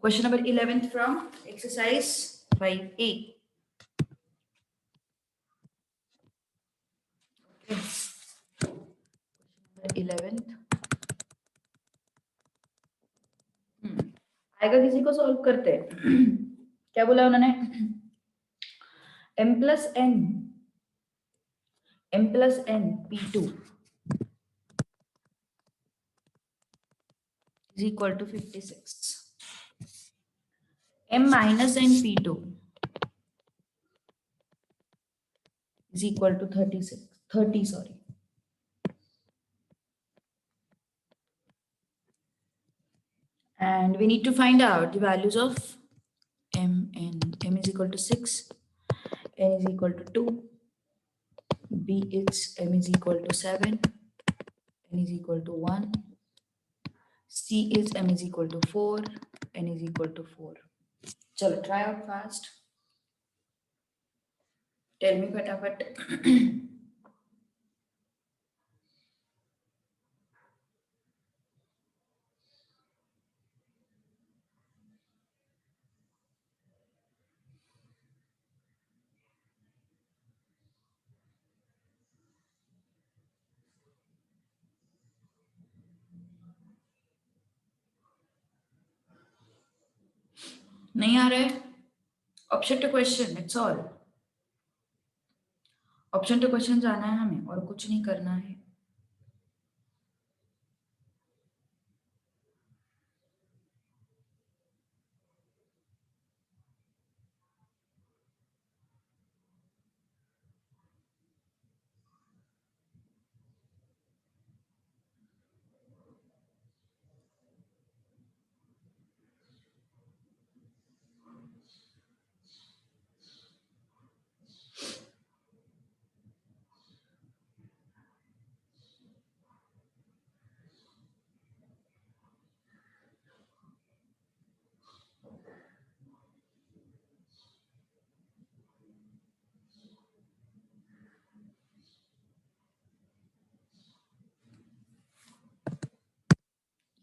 Question number 11 from exercise 5A. Okay. 11th आएगा, किसी को सॉल्व करते हैं। क्या बोला उन्होंने? m plus n p2 is equal to 56. m minus n p2 is equal to 30, sorry. And we need to find out the values of m is equal to 6, n is equal to 2, b is m is equal to 7, n is equal to 1, c is m is equal to 4, n is equal to 4. Chalo, try out fast. Tell me फटाफट. नहीं आ रहा है? Option two question, it's all. Option two question जाना है हमें और कुछ नहीं करना है.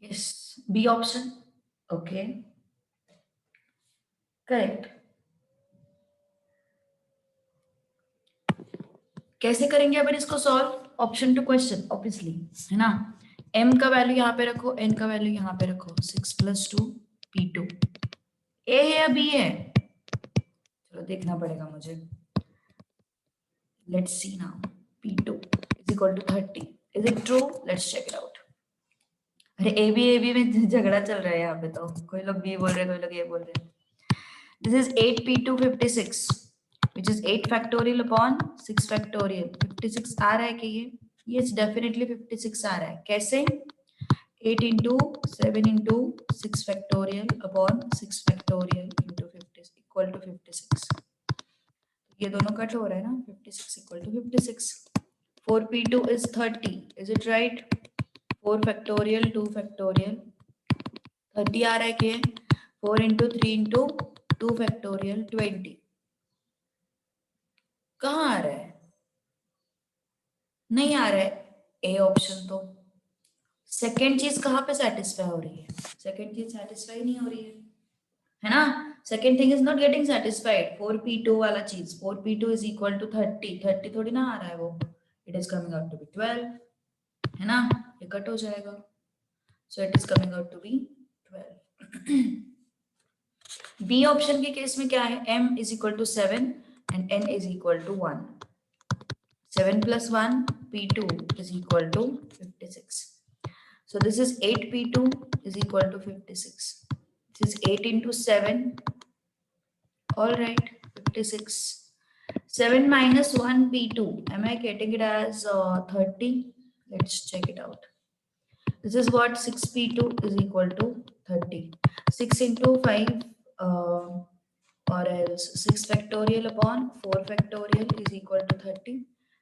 Yes, B option. Okay, correct. कैसे करेंगे अपन इसको solve? Option two question obviously, है ना. m का वैल्यू यहाँ पे रखो, n का वैल्यू यहाँ पे रखो. 6 + 2 p2. a है या b है? चलो देखना पड़ेगा मुझे. Let's see now. p2 is equal to 30. Is it true? Let's check it out. अरे ए बी में झगड़ा चल रहा है यहाँ पे. तो कोई लोग बी बोल रहे हैं, कोई लोग ए बोल रहे हैं. This is 8p2 56, which is 8 factorial upon 6 factorial. 56 आ रहा है कि ये? Yes, definitely 56 आ रहा है. कैसे? 8 into 7 into 6 factorial upon 6 factorial into 50 equal to 56. ये दोनों कट हो रहा है ना. 56 equal to 56. 4p2 is 30. Is it right? 4 factorial 2 factorial 30 आ रहा है कि 4 into 3 into 2 factorial 20. कहाँ आ रहा है? नहीं आ रहा है ए ऑप्शन. तो सेकेंड चीज कहाँ पे सेटिस्फाई हो रही है? सेकेंड चीज सेटिस्फाई नहीं हो रही है ना. Second thing is not getting satisfied. 4p2 वाला चीज, 4p2 is equal to 30 थोड़ी ना आ रहा है वो. It is coming out to be 12, है ना. ये कट हो जाएगा. So it is coming out to be 12. B option के केस में क्या है? m is equal to 7 and n is equal to 1. 7 plus 1 p2 is equal to 56. So this is 8p2 is equal to 56. This is 8 into 7. All right, 56. 7 minus 1 p2. Am I getting it as 30? Let's check it out. This is what 6p2 is equal to 30. 6 into 5 or else 6 factorial upon 4 factorial is equal to 30.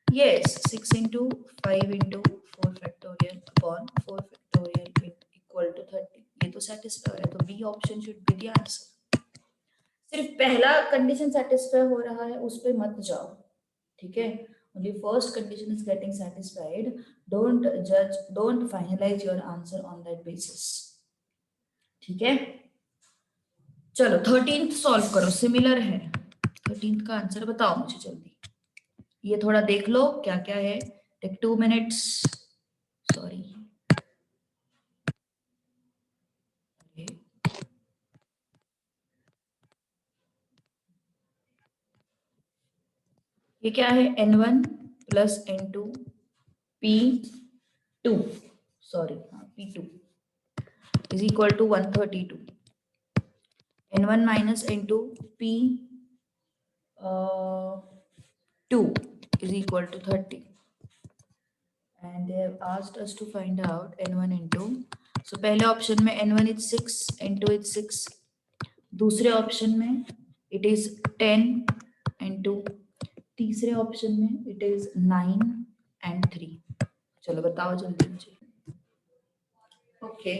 Yes, 6 into 5 into 4 factorial upon 4 factorial equal to 30. ये तो satisfy हो रहा है. तो B option should be the answer. सिर्फ पहला condition satisfy हो रहा है, उस पे मत जाओ. ठीक है. Only first condition is getting satisfied. Don't judge, don't finalize your answer on that basis. ठीक है. चलो 13th सॉल्व करो, सिमिलर है। 13th का आंसर बताओ मुझे जल्दी, ये थोड़ा देख लो क्या क्या है। Take 2 minutes. सॉरी, ये क्या है, n1 plus n2 p2, sorry p2 is equal to 132, n1 minus n2 p2 is equal to 30, and they have asked us to find out n1 n2. so पहले ऑप्शन में n1 is 6, n2 is 6, दूसरे option में it is 10 n2, तीसरे option में it is 9 and 3। चलो बताओ जल्दी मुझे। ओके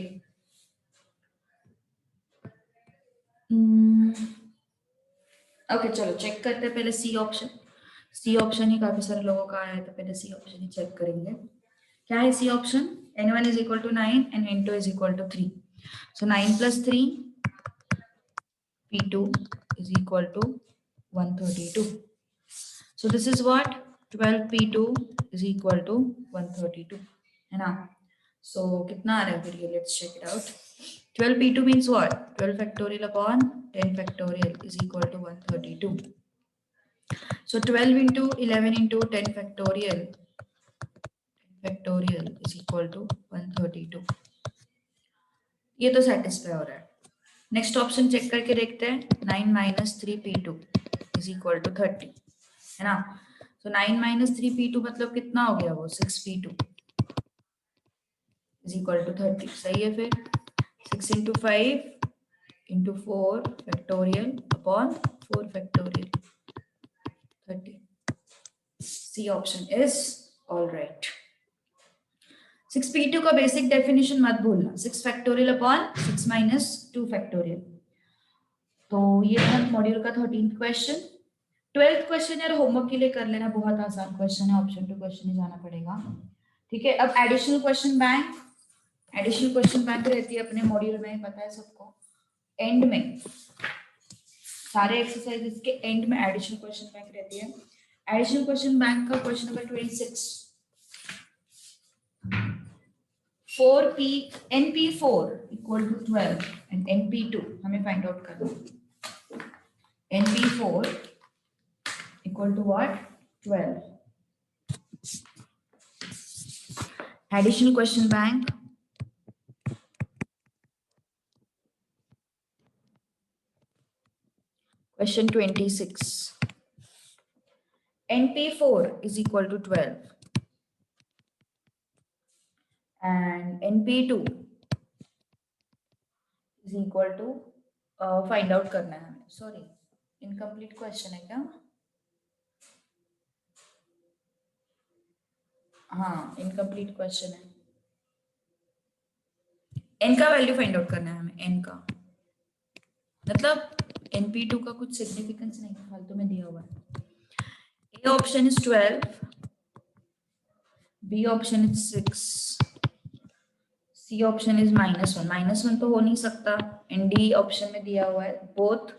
ओके, चलो चेक करते हैं पहले सी ऑप्शन। सी ऑप्शन ही काफी सारे लोगों का आया है, तो पहले सी ऑप्शन ही चेक करेंगे। क्या है C option, n1 is equal to 9 and n2 is equal to 3, so 9 plus 3 p2 is equal to 132, so this is what 12 p2 is equal to 132, है ना। so कितना आ रहा है फिर ये, let's check it out। 12 p2 means what, 12 factorial upon 10 factorial is equal to 132, so 12 into 11 into 10 factorial is equal to 132, ये तो satisfy हो रहा है। नेक्स्ट ऑप्शन चेक करके देखते हैं, 9 minus 3p2 is equal to 30, है ना। तो 9 माइनस 3p2 मतलब कितना हो गया वो, 6p2 इज इक्वल टू 30, सही है। फिर 6 into 5 into 4 factorial upon 4 factorial 30, C option is all right. 6p2 का बेसिक डेफिनेशन मत भूलना, 6 फैक्टोरियल अपॉन 6 माइनस 2 फैक्टोरियल। तो ये था मॉड्यूल का 13th क्वेश्चन। 12th क्वेश्चन यार होमवर्क के लिए कर लेना, बहुत आसान क्वेश्चन है, ऑप्शन टू क्वेश्चन ही जाना पड़ेगा, ठीक है। अब additional question bank, additional question bank रहती है अपने मॉड्यूल में, पता है सबको। एंड में सारे एक्सरसाइजेस के एंड में एडिशनल क्वेश्चन बैंक रहती है। एडिशनल क्वेश्चन बैंक का question number 26, 4p np4 equal to 12 and np2 हमें फाइंड आउट करना है। np4 equal to what, 12। additional question bank, question 26, np4 is equal to 12 and np2 is equal to find out करना है हमें, sorry incomplete question है क्या, हाँ incomplete question है। n का वैल्यू फाइंड आउट करना है हमें, n का मतलब np2 का कुछ सिग्निफिकेंस नहीं फालतू में दिया हुआ है। A option is 12, B option is 6, C option is -1, -1 तो हो नहीं सकता, एंड D ऑप्शन में दिया हुआ है बोथ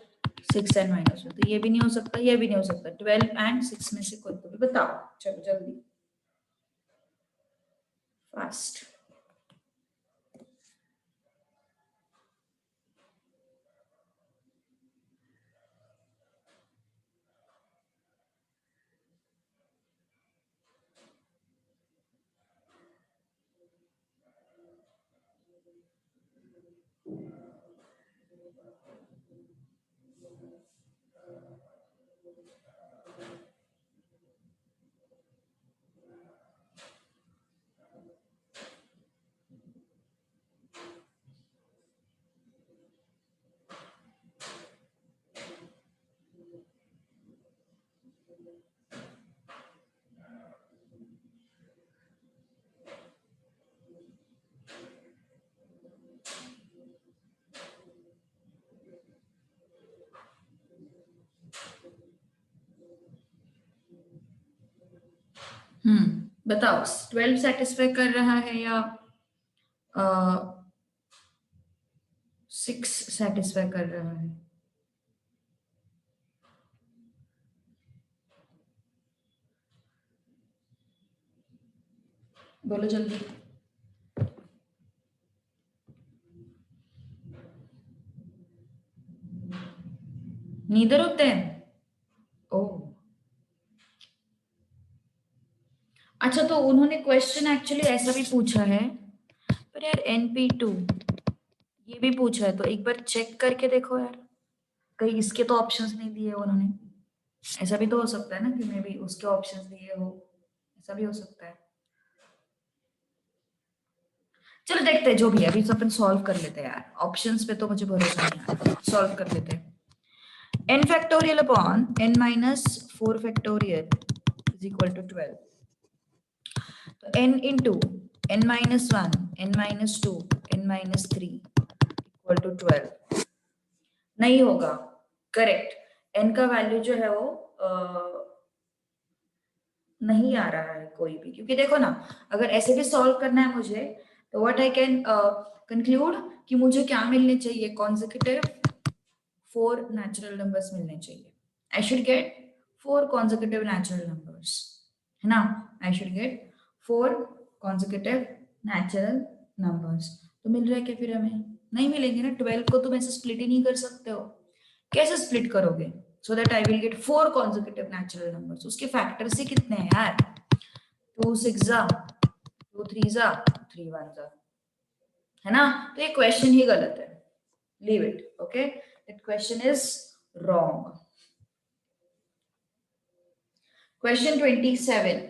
6 एंड -1, तो ये भी नहीं हो सकता, ये भी नहीं हो सकता। 12 एंड 6 में से कोई तो भी बताओ, चलो जल्दी फास्ट। बताओ 12 सेटिस्फाई कर रहा है या 6 सेटिस्फाई कर रहा है। बोलो जल्दी। नीदर होते हैं। ओ अच्छा, तो उन्होंने क्वेश्चन एक्चुअली ऐसा भी पूछा है, पर यार NP2 ये भी पूछा है, तो एक बार चेक करके देखो यार, कहीं इसके तो ऑप्शंस नहीं दिए उन्होंने। ऐसा भी तो हो सकता है ना कि मे बी उसके ऑप्शंस दिए हो, ऐसा भी हो सकता है। चलो देखते हैं, जो भी है अभी अपन सॉल्व कर लेते हैं यार, ऑप्शंस पे तो मुझे भरोसा नहीं आ रहा, सॉल्व कर लेते हैं। n factorial upon n minus 4 factorial is equal to 12. तो n into n minus 1, n minus 2, n minus 3 equal to 12 नहीं होगा। करेक्ट, n का वैल्यू जो है वो नहीं आ रहा है कोई भी, क्योंकि देखो ना, अगर ऐसे भी सॉल्व करना है मुझे, तो व्हाट आई कैन कंक्लूड कि मुझे क्या मिलने चाहिए, कॉन्जिक्यूटिव 4 नेचुरल नंबर्स मिलने चाहिए। I should get 4 consecutive natural numbers, है ना। I should get 4 consecutive natural numbers. तो मिल रहा है क्या फिर हमें? नहीं मिलेंगे ना, 12 को तुम ऐसे स्प्लिट ही नहीं कर सकते हो। कैसे स्प्लिट करोगे? So that I will get 4 consecutive natural numbers. उसके फैक्टर्स ही कितने हैं यार? 2 6 जा, 2 3 जा, 3 1 जा, है ना। तो ये क्वेश्चन ही गलत है, leave it. Okay, that question is wrong. Question 27.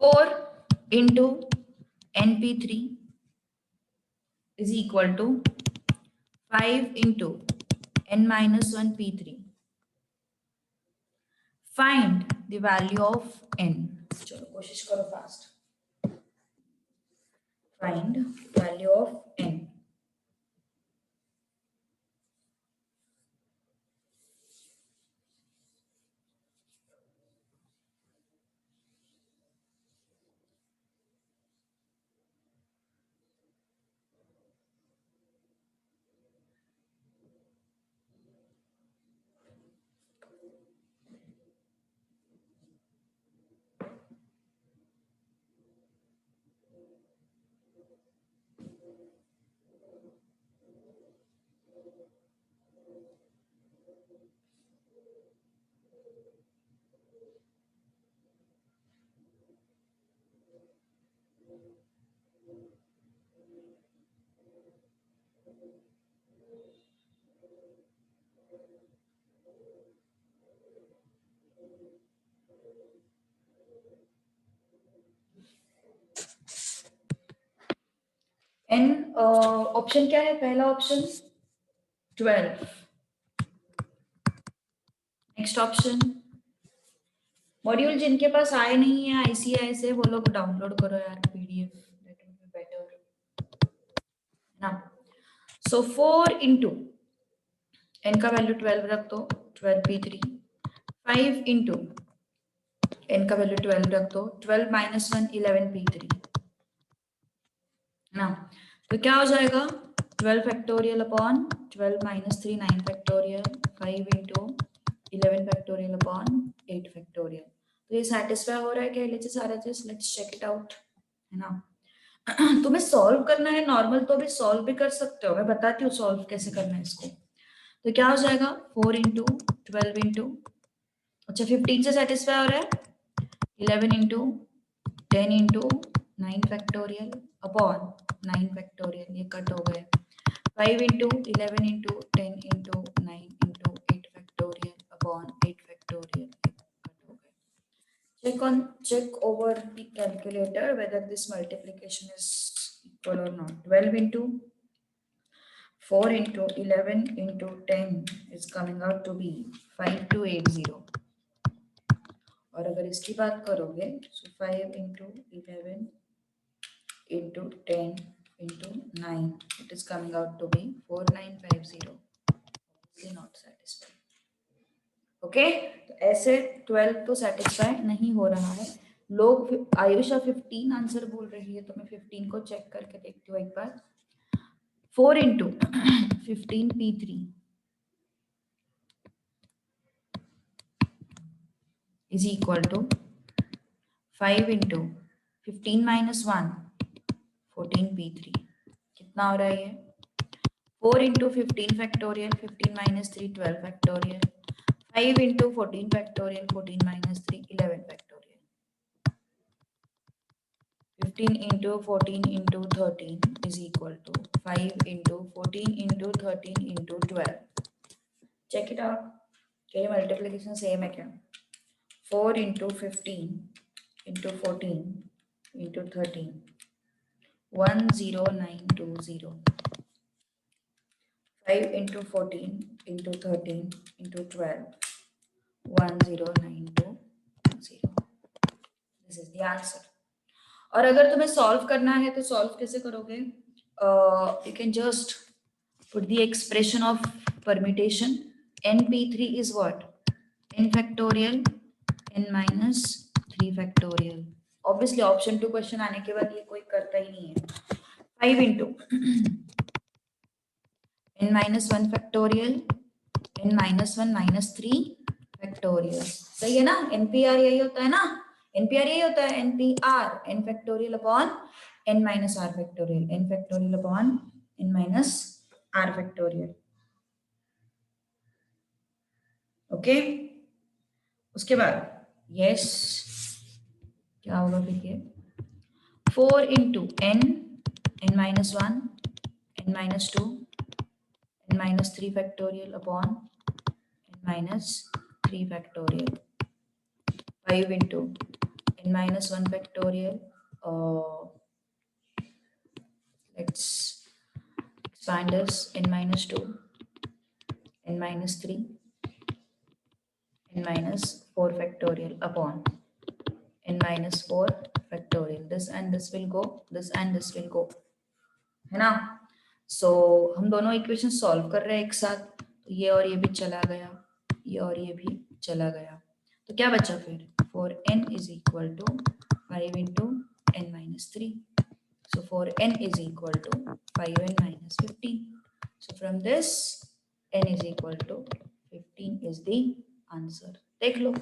4 into NP3 is equal to 5 into n minus 1 P3. Find the value of n. चलो कोशिश करो fast. Find value of n. n option क्या है? पहला ऑप्शन 12। नेक्स्ट ऑप्शन, मॉड्यूल जिनके पास आए नहीं है ICAI से, वो लोग डाउनलोड करो यार PDF, that will be better ना। सो 4 इंटू n का वैल्यू 12 रख दो, 12 P3। 5 इंटू n का वैल्यू 12 रख दो, 12 माइनस 1 11 P3 ना। तो क्या हो जाएगा? 12 factorial upon 12 minus 3 9 factorial, 5 into 11 factorial upon 8 factorial. तो ये सेटिस्फाई हो रहा है क्या LHS RHS? Let's check it out, है ना। तुम्हें सॉल्व करना है नॉर्मल तो भी सॉल्व भी कर सकते हो, मैं बताती हूँ सॉल्व कैसे करना है इसको। तो क्या हो जाएगा? 4 इंटू 12 इंटू, अच्छा 15 से सेटिस्फाई हो रहा है, 11 into 10 into 9 factorial upon 9 factorial, ये कट हो गए। 5 into 11 into 10 into 9 into 8 factorial upon 8 factorial, cut हो गए। check over the calculator whether this multiplication is equal or not. 12 into 4 into 11 into 10 is coming out to be 5280। और अगर इसकी बात करोगे, so 5 into 11 into 10 into 9, it is coming out to be 4950। Obviously not satisfied। Okay, तो ऐसे 12 तो satisfy नहीं हो रहा है। लोग आयुषा 15 आंसर बोल रही है, तो मैं 15 को चेक करके देखती हूँ एक बार। 4 into 15 P3 is equal to 5 into 15 minus 1 14p3 कितना हो रहा है ये 4 into 15 factorial 15 minus 3 12 factorial 5 into 14 factorial 14 minus 3 11 factorial 15 into 14 into 13 is equal to 5 into 14 into 13 into 12. Check it out. क्या ये multiplication same है क्या? 4 into 15 into 14 into 13 10920. 5 into 14 into 13 into 12 10920. This is the answer. और अगर तुम्हें solve करना है तो सॉल्व कैसे करोगे you can just put the expression of permutation np3 is what n factorial n minus 3 factorial obviously option 2 question आने के बाद ये कोई करता ही नहीं है 5 into n minus 1 factorial n minus 1 minus 3 factorial सही है ना npr यही होता है ना NPR यही होता है NPR n factorial upon n minus r factorial n factorial upon n minus r factorial okay उसके बाद यस क्या होगा फिर ये 4 into n minus 1 n minus 2 n minus 3 factorial upon n minus 3 factorial 5 into n minus 1 factorial let's expand this n minus 2 n minus 3 n minus 4 factorial upon n minus 4 factorial this and this will go this and this will go है ना so हम दोनों equation solve कर रहे हैं एक साथ ये और ये भी चला गया ये और ये भी चला गया तो क्या बचा फिर 4n is equal to 5 into n minus 3. So 4n is equal to 5n minus 15. So from this n is equal to 15 is the answer. देख लो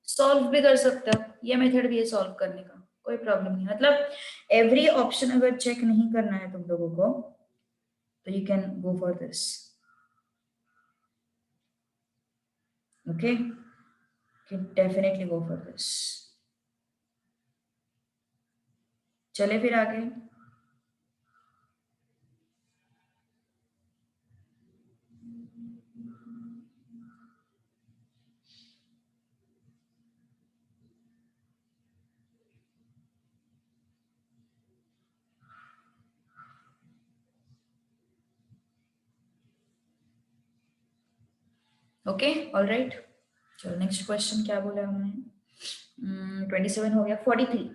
सॉल्व भी कर सकते हो ये मेथड भी है सॉल्व करने का कोई प्रॉब्लम नहीं मतलब एवरी ऑप्शन अगर चेक नहीं करना है तुम लोगों को तो you can go for this okay can definitely go for this. चले फिर आगे ओके ऑल राइट चलो नेक्स्ट क्वेश्चन क्या बोला हमने 27 हो गया 43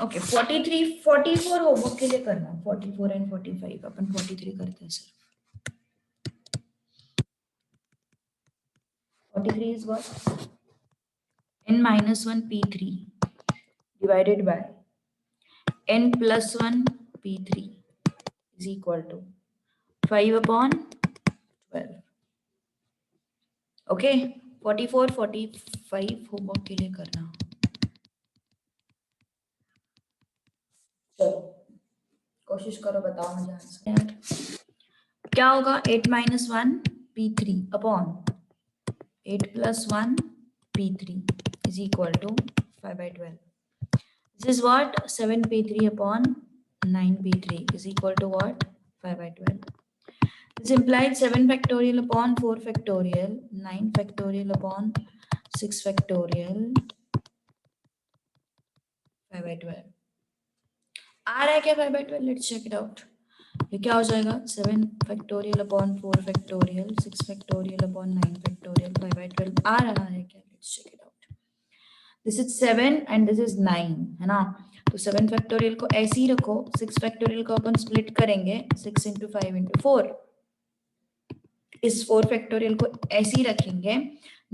ओके 43 44 होमवर्क के लिए करना 44 एंड 45 अपन 43 करते हैं सिर्फ 43 is what n minus 1 p3 divided by n plus 1 p3 is equal to 5 upon 12 okay 44 45 homework के लिए करना चलो कोशिश करो बताओ मुझे आंसर क्या होगा 8 minus 1 p3 upon 8 plus 1 p3 is equal to 5 by 12 this is what 7 p3 upon 9 p3 is equal to what 5 by 12 this implies 7 factorial upon 4 factorial 9 factorial upon 6 factorial 5 by 12 आ रहा है क्या 5 by 12 let's check it out ये क्या हो जाएगा 7 factorial upon 4 factorial 6 factorial upon 9 factorial 5 by 12 आ रहा है क्या let's check it out this is 7 and this is 9 है ना तो 7 factorial को ऐसे ही रखो 6 factorial को अपन split करेंगे 6 into 5 into 4 इस 4 फैक्टोरियल को ऐसे ही रखेंगे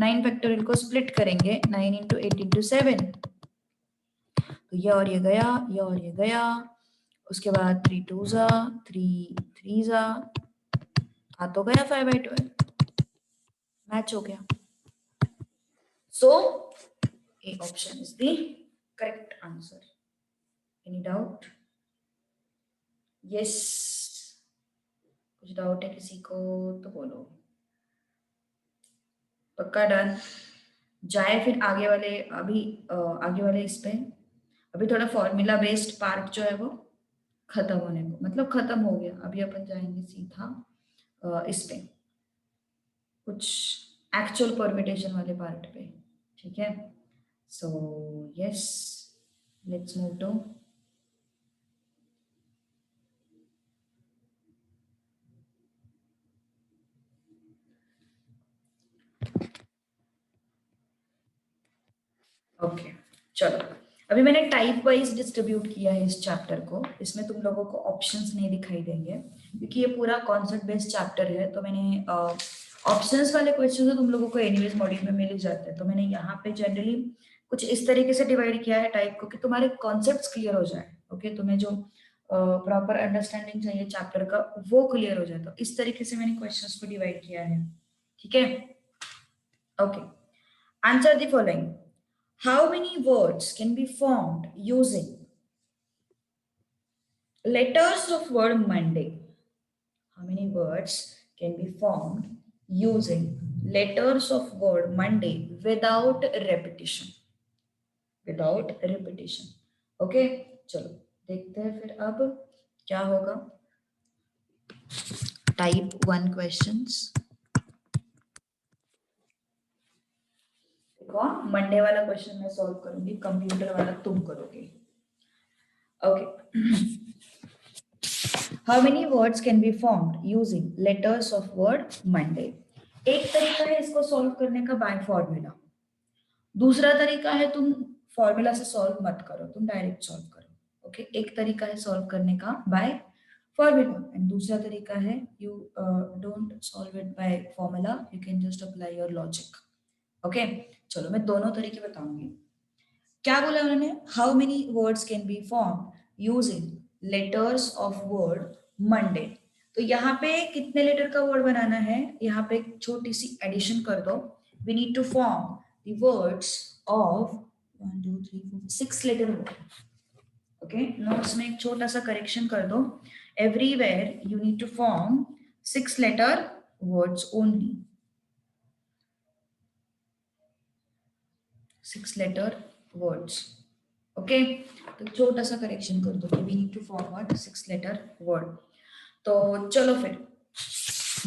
9 फैक्टोरियल को स्प्लिट करेंगे 9 into 8 into 7 तो ये और ये गया ये और ये गया उसके बाद 3 2 जा 3 3 जा, आ तो गया 5/12, मैच हो गया. So A option is the correct answer. Any doubt? Yes. कुछ डाउट है किसी को तो बोलो. पक्का डन. जाए फिर आगे वाले, अभी आगे वाले इस पे. अभी थोड़ा फॉर्मूला बेस्ड पार्ट जो है वो खत्म होने को, मतलब खत्म हो गया. अभी अपन जाएंगे सीधा इस पे, कुछ एक्चुअल परम्यूटेशन वाले पार्ट पे. ठीक है. So yes, let's move to okay. चलो, अभी मैंने टाइप वाइज डिस्ट्रीब्यूट किया है इस चैप्टर को. इसमें तुम लोगों को ऑप्शंस नहीं दिखाई देंगे क्योंकि ये पूरा कॉन्सेप्ट बेस्ड चैप्टर है. तो मैंने ऑप्शंस वाले क्वेश्चन तो तुम लोगों को एनीवेज मॉड्यूल में मिल ही जाते हैं. तो मैंने यहाँ पे जनरली कुछ इस तरीके से डिवाइड किया है टाइप को कि तुम्हारे कॉन्सेप्ट क्लियर हो जाए. ओके, तुम्हें जो प्रॉपर अंडरस्टैंडिंग चाहिए चैप्टर का वो क्लियर हो जाए. तो इस तरीके से मैंने क्वेश्चंस को डिवाइड किया है. ठीक है. Okay, answer the following. How many words can be formed using letters of word Monday? How many words can be formed using letters of word Monday without repetition? Without repetition. Okay, चलो देखते हैं फिर अब क्या होगा. Type 1 questions. Monday वाला question मैं solve करूंगी, कंप्यूटर वाला तुम करोगे. Okay. How many words can be formed using letters of word Monday? एक तरीका है इसको सॉल्व करने का बाय फॉर्मूला. दूसरा तरीका है तुम फॉर्मूला से सॉल्व मत करो, तुम डायरेक्ट सॉल्व करो. ओके, एक तरीका है सॉल्व करने का बाय फॉर्मूला एंड दूसरा तरीका है you don't solve it by formula, you can just apply your logic. Okay, चलो मैं दोनों तरीके बताऊंगी. क्या बोला उन्होंने? How many words can be form using letters of word Monday. तो यहाँ पे कितने लेटर का वर्ड बनाना है? यहाँ पे एक छोटी सी एडिशन कर दो. We need to form the words of 1 2 3 4 6 letter word. Okay, notes में एक छोटा सा करेक्शन कर दो. Everywhere you need to form 6 letter words only. 6 letter words. Okay, तो छोटा सा करेक्शन कर दो. We need to forward 6 letter word. तो चलो फिर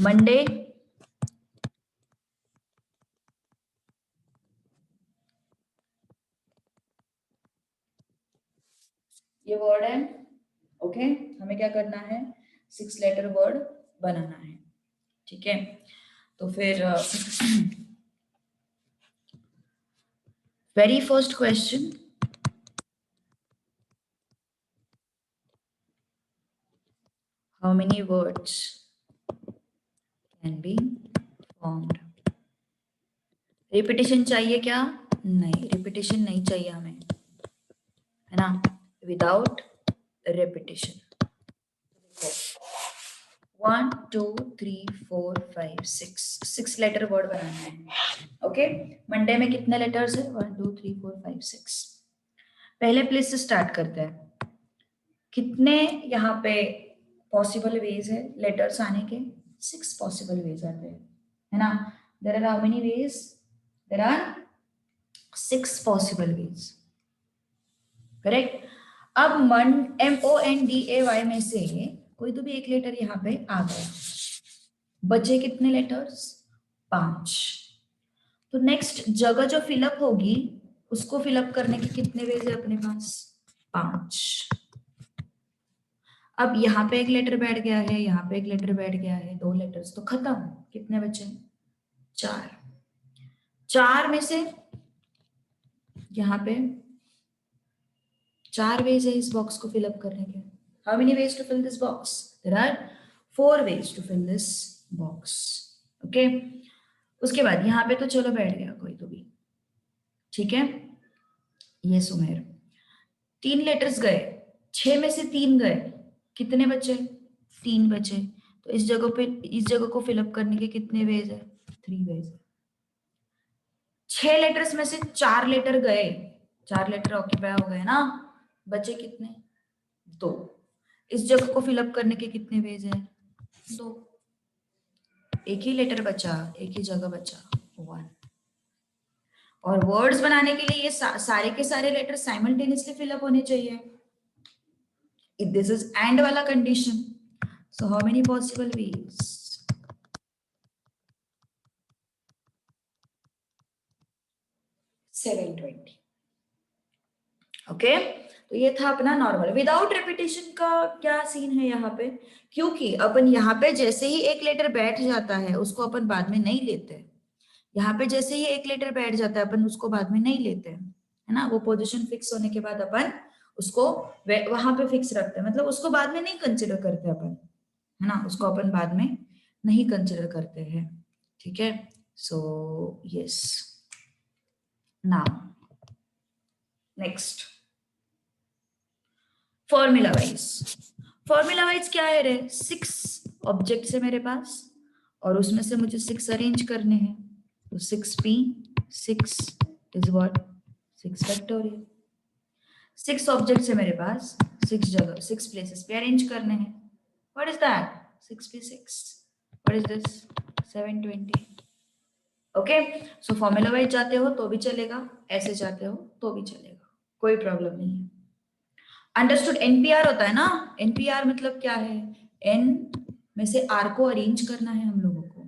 मंडे ये वर्ड है. ओके, हमें क्या करना है? 6 लेटर वर्ड बनाना है. ठीक है, तो फिर very first question. How many words can be formed? Repetition चाहिए क्या? नहीं, रिपीटेशन नहीं चाहिए हमें, है ना. Without repetition. 1 2 3 4 5 6 लेटर वर्ड बनाना है. ओके, मंडे में कितने लेटर्स है? 1 2 3 4 5 6. पहले प्लेस से स्टार्ट करते हैं. कितने यहाँ पे पॉसिबल वेज है लेटर्स आने के? 6 पॉसिबल वेज आते हैं, है ना. There are how many ways? There are 6 possible ways. Correct. अब MONDAY में से कोई तो भी एक लेटर यहाँ पे आ गया. बचे कितने लेटर्स? 5. तो नेक्स्ट जगह जो फिलअप होगी उसको फिलअप करने के कितने वेज है अपने पास? 5. अब यहाँ पे एक लेटर बैठ गया है, यहाँ पे एक लेटर बैठ गया है, 2 लेटर्स तो खत्म. कितने बचे? 4. 4 में से यहाँ पे 4 वेज है इस बॉक्स को फिलअप करने के. How many ways to fill this box? There are 4 ways to fill this box. Okay, उसके बाद यहाँ पे तो चलो बैठ गया कोई तो भी. ठीक है, ये सुमेर. 3 लेटर्स गए, 6 में से 3 गए. कितने बचे? 3 बचे। तो इस जगह को फिलअप करने के कितने वेज है? 3 वेज है। 6 लेटर्स में से 4 लेटर गए, 4 लेटर ऑक्यूपाई हो गए ना, बचे कितने? 2। इस जगह को फिलअप करने के कितने वेज है? 2। एक ही लेटर बचा, एक ही जगह बचा, 1। और वर्ड्स बनाने के लिए ये सारे के सारे लेटर साइमल्टेनियसली फिलअप होने चाहिए। दिस इज एंड वाला condition. So how many possible ways? 720। Okay, तो ये था अपना नॉर्मल। विदाउट रिपीटेशन का क्या सीन है यहाँ पे? क्योंकि अपन यहाँ पे जैसे ही एक लेटर बैठ जाता है उसको अपन बाद में नहीं लेते। यहाँ पे जैसे ही एक लेटर बैठ जाता है अपन उसको बाद में नहीं लेते हैं, है ना। वो पोजीशन फिक्स होने के बाद अपन उसको वहां पे फिक्स रखते हैं, मतलब उसको बाद में नहीं कंसिडर करते अपन, है ना। उसको अपन बाद में नहीं कंसिडर करते हैं, ठीक है। So yes, now next formula wise. Formula wise क्या है रे? 6 ऑब्जेक्ट्स है मेरे पास और उसमें से मुझे 6 अरेंज करने हैं। तो 6p 6 is what? 6 factorial. 6 objects है मेरे पास, 6 जगह 6 प्लेसेस पे अरेंज करने हैं। What is that? 6p6। What is this? 720। Okay, so formula wise जाते हो तो भी चलेगा, ऐसे जाते हो तो भी चलेगा, कोई प्रॉब्लम नहीं है। अंडरस्टूड? एनपीआर होता है ना, एनपीआर मतलब क्या है? एन में से आर को अरेंज करना है हम लोगों को,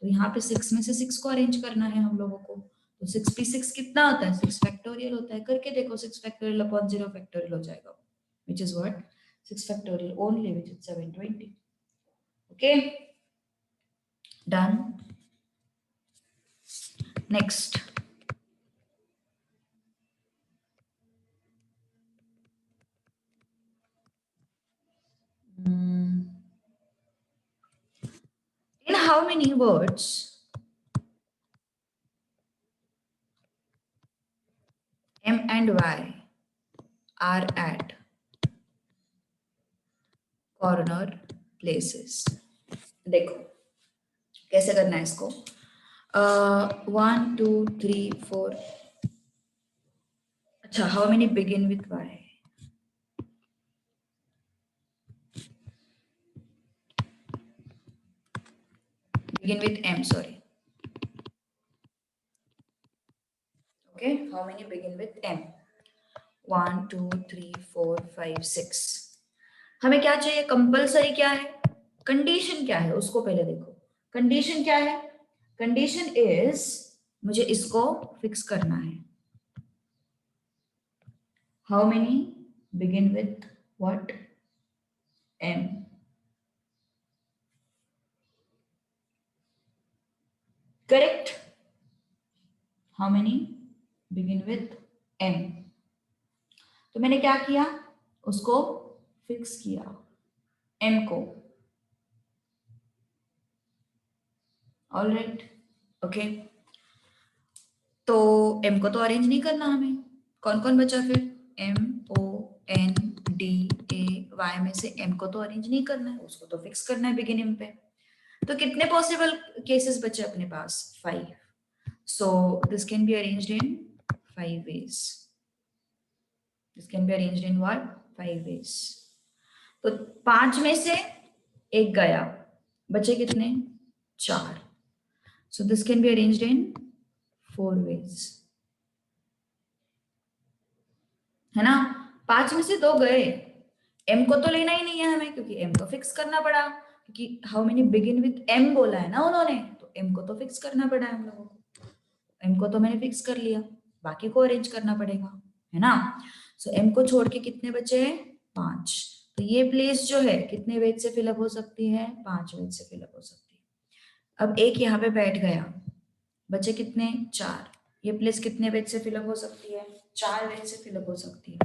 तो यहाँ पे 6 में से 6 को अरेंज करना है हम लोगों को। तो 6p6 कितना होता है? 6 फैक्टोरियल होता है। करके देखो, 6 फैक्टोरियल अपॉन 0 फैक्टोरियल हो जाएगा, which is what? 6 factorial only, which is 720. Okay, done. Next, in how many words M and Y are at corner places? देखो कैसे करना है इसको। 1 2 3 4। अच्छा, how many begin with Y? Begin with M, sorry. Okay, how many begin with M? 1 2 3 4 5 6। हमें क्या चाहिए? Compulsory क्या है? कंडीशन क्या है उसको पहले देखो। कंडीशन क्या है? कंडीशन इज मुझे इसको फिक्स करना है। How many begin with what? M। Correct. How many begin with M? तो मैंने क्या किया? उसको फिक्स किया, M को। Alright, okay. तो M को तो अरेंज नहीं करना हमें। कौन कौन बचा फिर? M O N D A Y में से M को तो अरेंज नहीं करना है, उसको तो फिक्स करना है बिगिनिंग पे। तो कितने पॉसिबल केसेस बचे अपने पास? 5। So this can be arranged in 5 ways. This can be arranged in what? 5 ways. तो 5 में से एक गया, बचे कितने? 4। So this can be arranged in 4 ways, है ना। 5 में से 2 गए, M को तो लेना ही नहीं है हमें क्योंकि M को फिक्स करना पड़ा, क्योंकि how many begin with M बोला है ना उन्होंने, तो M को तो फिक्स करना पड़ा है हम लोगों को। M को तो मैंने फिक्स कर लिया, बाकी को अरेंज करना पड़ेगा, है ना। सो M को छोड़ के कितने बचे? 5। तो ये प्लेस जो है कितने वेज से फिलअप हो सकती है? 5 वेज से फिलअप हो सकती है। अब एक यहाँ पे बैठ गया, बचे कितने? 4। ये प्लेस कितने वेज से फिलअप हो सकती है? 4 वेज से फिलअप हो सकती है।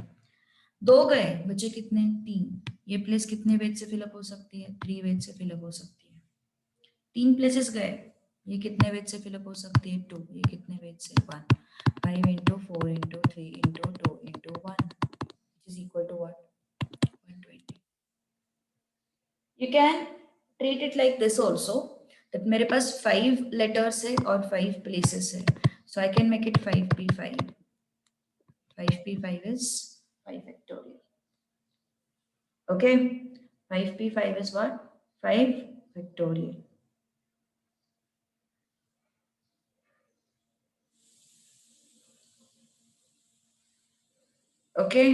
2 गए, बचे कितने? 3। ये प्लेस कितने वेज से फिलअप हो सकती है? 3 वेज से फिलअप हो सकती है। 3 प्लेसेस गए, ये कितने वेज से फिलअप हो सकती है? 2। ये कितने वेज से? 1। 5 into 4 into 3 into 2 into 1 which is equal to what? 120. You can treat it like this also, that मेरे पास 5 letters है और 5 places है, so I can make it 5p5. 5p5 is 5 factorial. Okay, 5p5 is what? 5 factorial. Okay,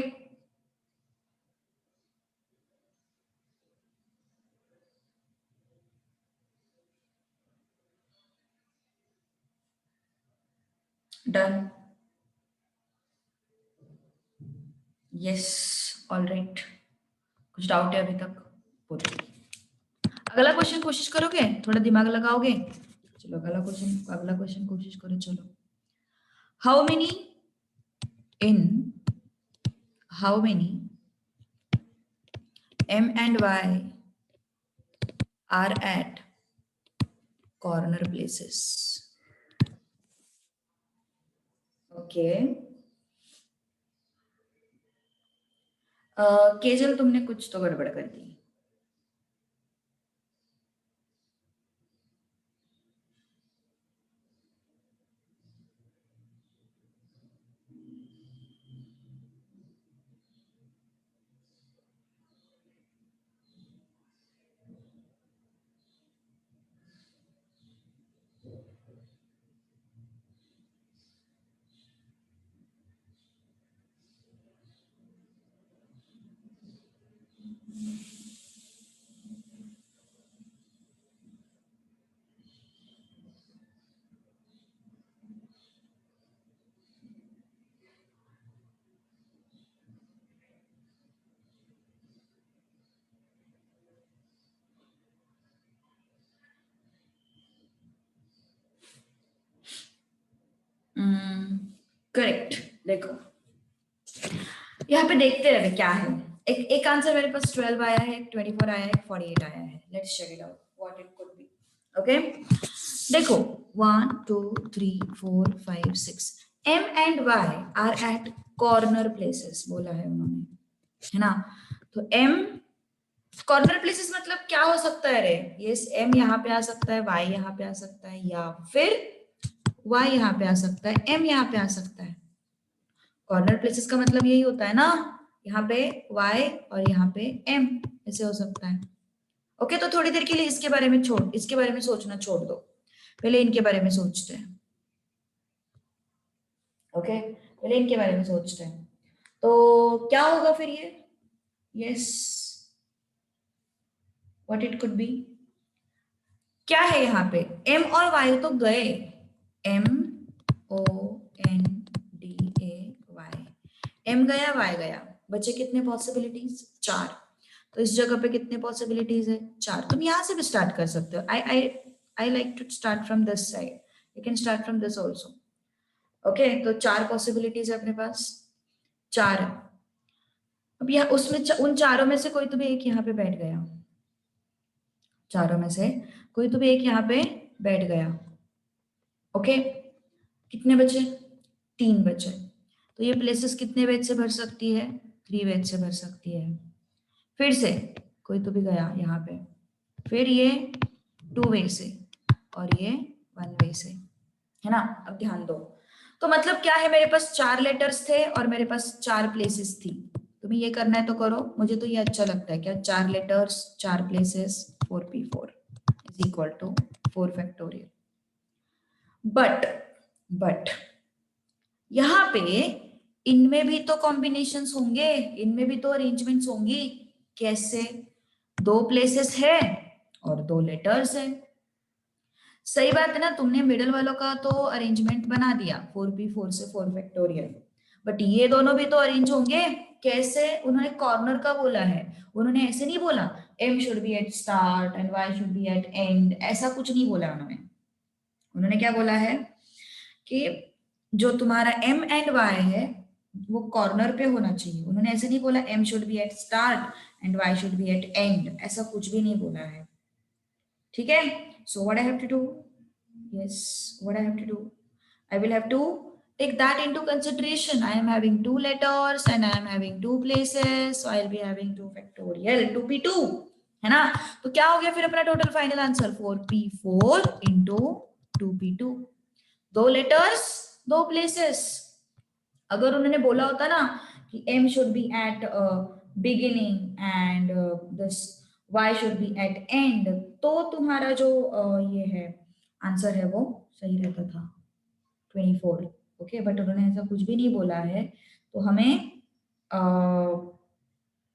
done. Yes, all right. कुछ doubt है अभी तक? बोलो। अगला क्वेश्चन कोशिश करोगे, थोड़ा दिमाग लगाओगे? चलो अगला क्वेश्चन कोशिश करो। चलो, how many m and y are at corner places? Okay. Kejal, तुमने कुछ तो गड़बड़ कर दी। करेक्ट। देखो, यहाँ पे देखते रहे क्या है। एक आंसर मेरे पास 12 आया है, 24 आया है, 48 आया है। Let's check it out what it could be. Okay, देखो 1 2 3 4 5 6 m and y are at corner places बोला है उन्होंने, है ना। तो m कॉर्नर प्लेसेस मतलब क्या हो सकता है रे? यस, m यहाँ पे आ सकता है, y यहाँ पे आ सकता है, या फिर y यहाँ पे आ सकता है, m यहाँ पे आ सकता है। कॉर्नर प्लेसेस का मतलब यही होता है ना, यहाँ पे y और यहाँ पे m ऐसे हो सकता है। ओके, तो थोड़ी देर के लिए इसके बारे में सोचना छोड़ दो, पहले इनके बारे में सोचते हैं। ओके, पहले इनके बारे में सोचते हैं। तो क्या होगा फिर ये? Yes, what it could B? क्या है यहाँ पे? m और y तो गए, m o n d a y, m गया y गया, बचे कितने पॉसिबिलिटीज? 4। तो इस जगह पे कितने पॉसिबिलिटीज है? 4। तुम यहाँ से भी स्टार्ट कर सकते हो। I like to start from this side, you can start from this also. Okay, तो 4 पॉसिबिलिटीज है अपने पास, 4 है। अब यहाँ उसमें उन चारों में से कोई तो भी एक यहाँ पे बैठ गया, चारों में से कोई तो भी एक यहाँ पे बैठ गया। ओके, कितने बचे? 3 बचे। तो ये प्लेसेस कितने वेज से भर सकती है? 3 वेज से भर सकती है। फिर से कोई तो भी गया यहाँ पे, फिर ये 2 वे से और ये 1 वे से, है ना। अब ध्यान दो, तो मतलब क्या है, मेरे पास 4 लेटर्स थे और मेरे पास 4 प्लेसेस थी। तुम्हें ये करना है तो करो, मुझे तो ये अच्छा लगता है। क्या? 4 letters 4 places 4p4 is equal to 4 factorial. But यहाँ पे इनमें भी तो कॉम्बिनेशंस होंगे, इनमें भी तो अरेंजमेंट्स होंगी। कैसे? 2 प्लेसेस है और 2 लेटर्स है। सही बात है ना, तुमने मिडल वालों का तो अरेंजमेंट बना दिया 4p4 से 4 फैक्टोरियल, बट ये दोनों भी तो अरेंज होंगे। कैसे? उन्होंने कॉर्नर का बोला है, उन्होंने ऐसे नहीं बोला m should be at start and y should be at end, ऐसा कुछ नहीं बोला उन्होंने। उन्होंने क्या बोला है कि जो तुम्हारा m एंड y है वो कॉर्नर पे होना चाहिए। उन्होंने ऐसे नहीं बोला m should be at start and y should be at end, ऐसा कुछ भी नहीं बोला है। ठीक है, so what I have to do? Yes, what I have to do? I will have to take that into consideration. I am having 2 letters and I am having 2 places, so I'll be having 2 factorial 2p2. है ना। तो क्या हो गया फिर अपना total final answer 4p4 into 2p2। 2 letters 2 places. अगर उन्होंने बोला होता ना कि m should be at beginning and this y should be at end, तो तुम्हारा जो ये है आंसर है वो सही रहता था 24। ओके, बट उन्होंने ऐसा कुछ भी नहीं बोला है, तो हमें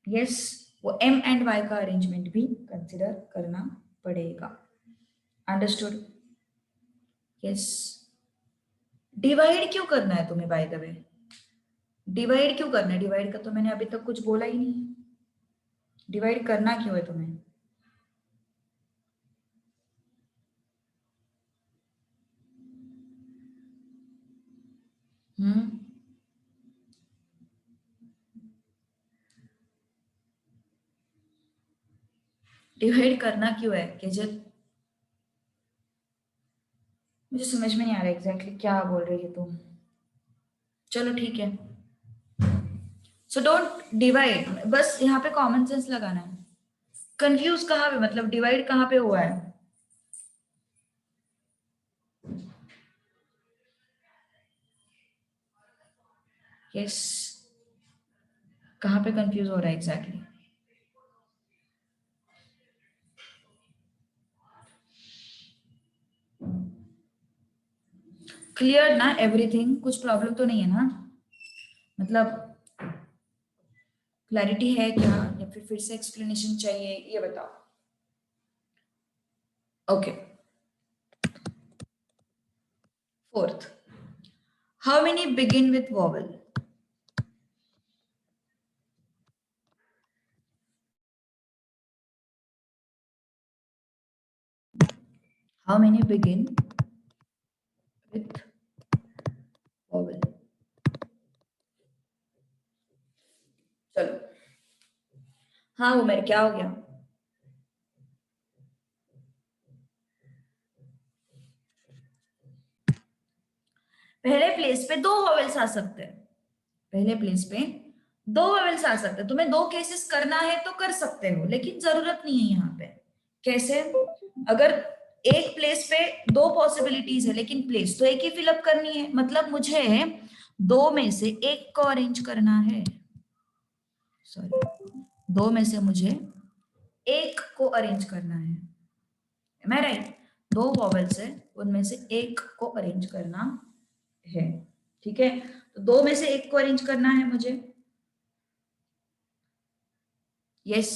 यस वो m एंड y का अरेंजमेंट भी कंसिडर करना पड़ेगा। अंडरस्टूड? यस। डिवाइड क्यों करना है तुम्हें बाय द वे? डिवाइड क्यों करना है? डिवाइड का तो मैंने अभी तक कुछ बोला ही नहीं। डिवाइड करना क्यों है तुम्हें? डिवाइड करना क्यों है केजल? मुझे समझ में नहीं आ रहा एग्जैक्टली क्या बोल रही है तुम। चलो ठीक है, सो डोंट डिवाइड, बस यहाँ पे कॉमन सेंस लगाना है। कंफ्यूज कहाँ पे, मतलब डिवाइड कहाँ पे हुआ है? यस, कहाँ पे कंफ्यूज हो रहा है एग्जैक्टली? क्लियर ना एवरीथिंग? कुछ प्रॉब्लम तो नहीं है ना? मतलब क्लैरिटी है क्या, या फिर से एक्सप्लेनेशन चाहिए, ये बताओ। Okay, fourth, how many begin with vowel? How many begin with vowel? चलो, हाँ उमेर क्या हो गया? पहले प्लेस पे 2 वॉवेल्स आ सकते हैं। पहले प्लेस पे 2 वॉवेल्स आ सकते हैं। तुम्हें 2 केसेस करना है तो कर सकते हो, लेकिन जरूरत नहीं है यहाँ पे। कैसे? अगर एक प्लेस पे 2 पॉसिबिलिटीज है, लेकिन प्लेस तो एक ही फिलअप करनी है, मतलब मुझे 2 में से एक को अरेंज करना है। सॉरी, 2 में से मुझे एक को अरेंज करना है। एम आई राइट? 2 वॉवेल्स है, उनमें से एक को अरेंज करना है। ठीक है, तो 2 में से एक को अरेंज करना है मुझे। यस,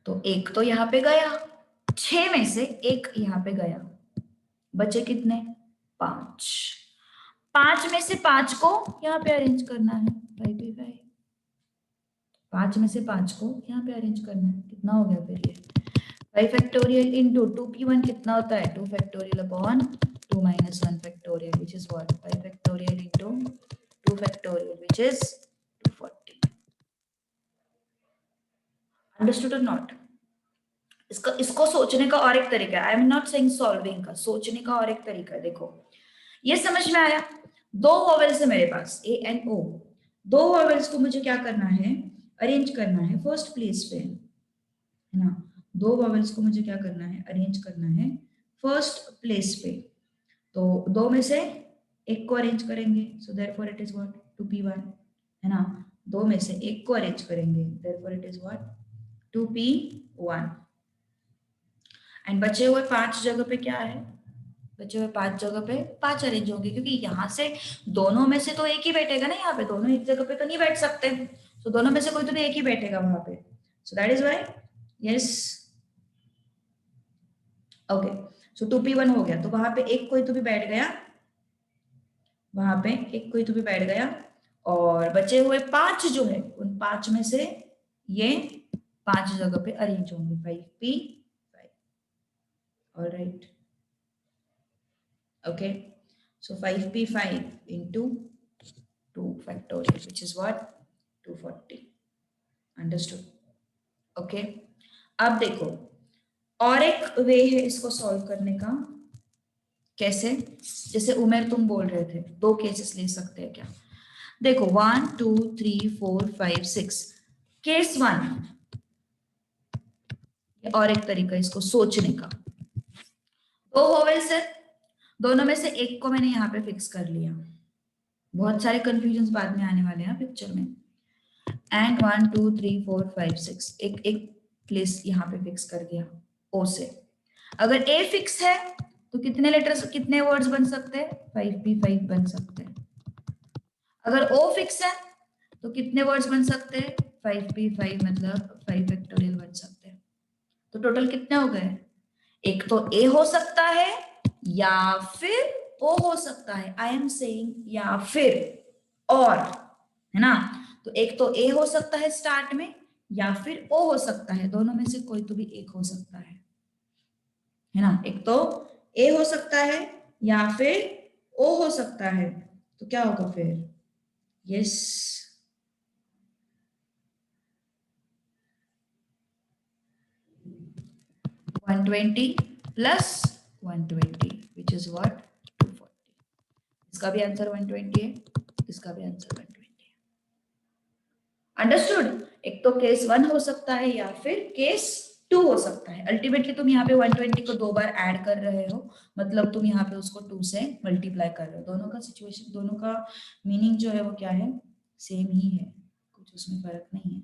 तो एक तो यहाँ पे गया, 6 में से एक यहाँ पे गया, बचे कितने? 5। 5 में से 5 को यहाँ पे अरेंज करना है, 5 5 में से 5 को यहाँ पे अरेंज करना है। कितना हो गया फिर ये? 5 फैक्टोरियल इंटू 2p1 कितना होता है? 2 factorial upon 2 minus 1 factorial, which is what? 5 factorial into 2 factorial, which is 240। Understood और नॉट? इसको सोचने का और एक तरीका है, I am not saying solving का, सोचने का और एक तरीका है। देखो, ये समझ में आया? 2 वॉवेल्स है मेरे पास, ए एंड ओ। 2 वॉवेल्स को मुझे क्या करना है? अरेंज करना है फर्स्ट प्लेस पे, है ना। 2 वॉवेल्स को मुझे क्या करना है? अरेंज करना है फर्स्ट प्लेस पे। तो 2 में से एक को अरेंज करेंगे, so therefore it is what? 2p1, है ना। 2 में से एक को अरेंज करेंगे, therefore it is what? 2p1। And बचे हुए 5 जगह पे क्या है? बचे हुए 5 जगह पे 5 अरेंज होंगे, क्योंकि यहाँ से दोनों में से तो एक ही बैठेगा ना, यहाँ पे दोनों एक जगह पे तो नहीं बैठ सकते, तो दोनों में से कोई तो भी एक ही बैठेगा वहां पे। So that is why, yes, okay. So 2p1 हो गया, तो वहां पे एक कोई तो भी बैठ गया, वहां पे एक कोई तो भी बैठ गया, और बचे हुए 5 जो है, उन 5 में से ये 5 जगह पे अरेंज होंगे, 5p5। Alright, okay, so 5p5 into 2 factorial, which is what? 240. Understood? Okay, अब देखो, और एक वे है इसको सॉल्व करने का। कैसे? जैसे उमेर तुम बोल रहे थे 2 केसेस ले सकते हैं क्या? देखो 1 2 3 4 5 6। केस 1, ये और एक तरीका इसको सोचने का। दो वोवेल्स है, दोनों में से एक को मैंने यहाँ पे फिक्स कर लिया, बहुत सारे कंफ्यूजन बाद में आने वाले हैं पिक्चर में। एंड 1 2 3 4 5 6 एक एक प्लेस यहाँ पे फिक्स कर दिया ओ से। अगर ए फिक्स है तो कितने लेटर्स, कितने वर्ड्स बन सकते हैं? 5p5 बन सकते हैं। अगर ओ फिक्स है तो कितने वर्ड्स बन सकते हैं? 5p5 मतलब 5 फैक्टोरियल बन सकते हैं। तो टोटल कितने हो गए? एक तो ए हो सकता है या फिर ओ हो सकता है। आई एम सेइंग या फिर और, है ना? तो एक तो ए हो सकता है स्टार्ट में या फिर ओ हो सकता है, दोनों में से कोई तो भी एक हो सकता है ना? एक तो ए हो सकता है या फिर ओ हो सकता है, तो क्या होगा फिर? Yes, 120 plus 120 which is what? 240। इसका भी आंसर 120 है, इसका भी आंसर 120 है। अंडरस्टूड? एक तो केस 1 हो सकता है या फिर केस 2 हो सकता है। अल्टीमेटली तुम यहाँ पे 120 को 2 बार ऐड कर रहे हो, मतलब तुम यहाँ पे उसको 2 से मल्टीप्लाई कर रहे हो। दोनों का सिचुएशन, दोनों का मीनिंग जो है वो क्या है? सेम ही है, कुछ उसमें फर्क नहीं है।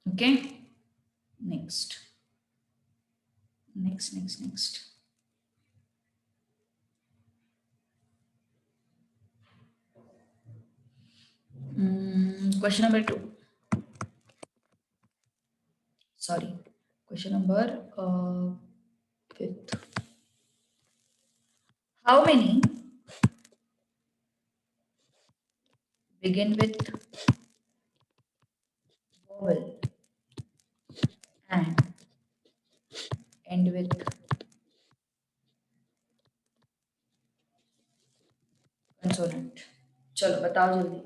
Okay, next next next next. Question number 2. Sorry, question number 5th. How many begin with vowel and end with consonant? चलो बताओ जल्दी।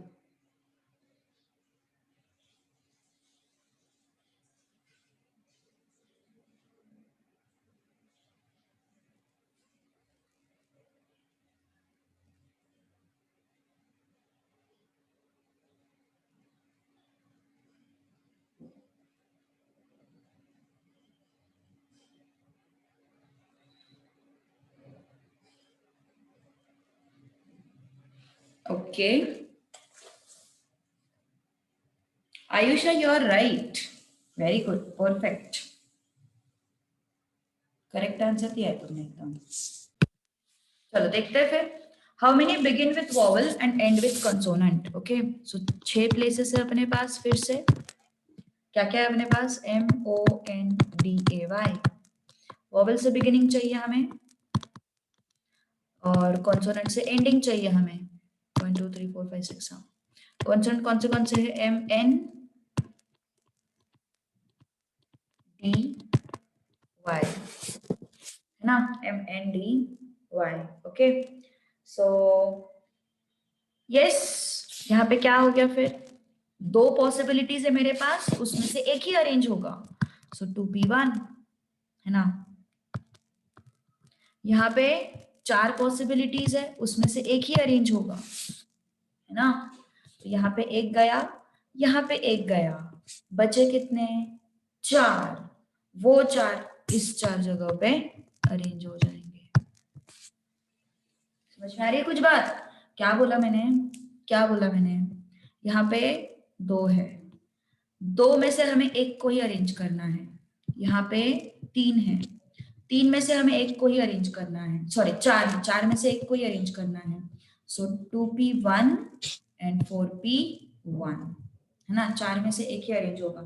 Okay, Ayusha, you are right. Very good, perfect. Correct answer दिया है तुमने एकदम। चलो देखते हैं फिर। How many begin with vowel and and with consonant? Okay, so 6 places है अपने पास। फिर से क्या क्या है अपने पास? MONDAY, वॉवल से बिगिनिंग चाहिए हमें और कॉन्सोनेंट से एंडिंग चाहिए हमें। 1 2 3 4 5 6। हाँ, कॉन्सोनेंट कौन से है? MNDY, है ना? MNDY। ओके, सो यस, यहाँ पे क्या हो गया फिर? 2 पॉसिबिलिटीज है मेरे पास, उसमें से एक ही अरेंज होगा। सो 2p1, है ना? यहाँ पे 4 पॉसिबिलिटीज है, उसमें से एक ही अरेंज होगा, है ना? तो यहाँ पे एक गया, यहाँ पे एक गया, बचे कितने? 4। वो 4 इस 4 जगह पे अरेंज हो जाएंगे। समझ में आ रही है कुछ बात? क्या बोला मैंने? क्या बोला मैंने? यहाँ पे 2 है, 2 में से हमें एक को ही अरेंज करना है। यहाँ पे 3 है, 3 में से हमें एक को ही अरेंज करना है। सॉरी, 4 में से एक को ही अरेंज करना है। सो 2p1 एंड 4p1, है ना? 4 में से एक ही अरेंज होगा।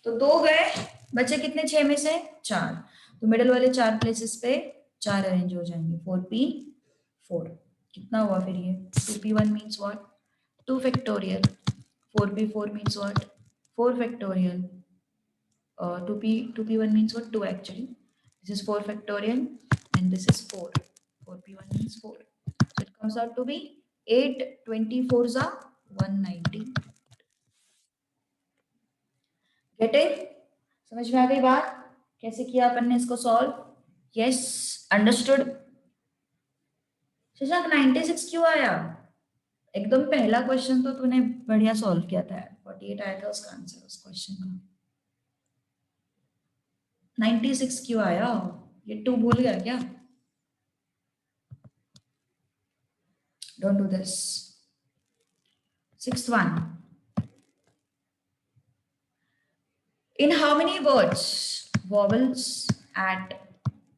तो 2 गए, बचे कितने? 6 में से 4। तो मिडल वाले 4 प्लेसेस पे 4 अरेंज हो जाएंगे। 4p4 कितना हुआ फिर? ये 2p1 means what? 2 factorial. 4p4 means what? 4 factorial. 2p1 means what? 2 actually. This is 4 factorial and this is 4. 4p1 means 4. So it comes out to be 8 24s are 190. Getting? समझ में आ गई बात? कैसे किया अपन ने इसको सॉल्व? Yes, understood. शशांक 96 क्यों आया? एकदम पहला क्वेश्चन तो तूने बढ़िया सॉल्व किया था, 48 आया था उसका आंसर उस क्वेश्चन का। 96 क्यों आया? ये 2 भूल गया क्या? Don't do this. 6th one. In how many words vowels at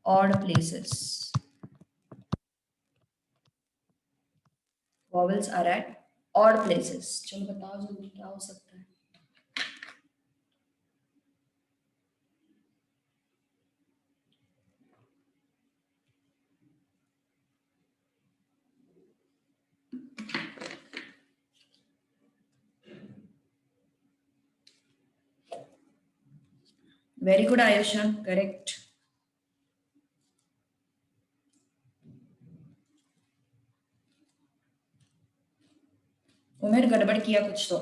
odd places? Vowels are at odd places. चलो बताओ जल्दी क्या हो सकता है? Very good, Ayusha. Correct. उमेर गड़बड़ किया कुछ तो।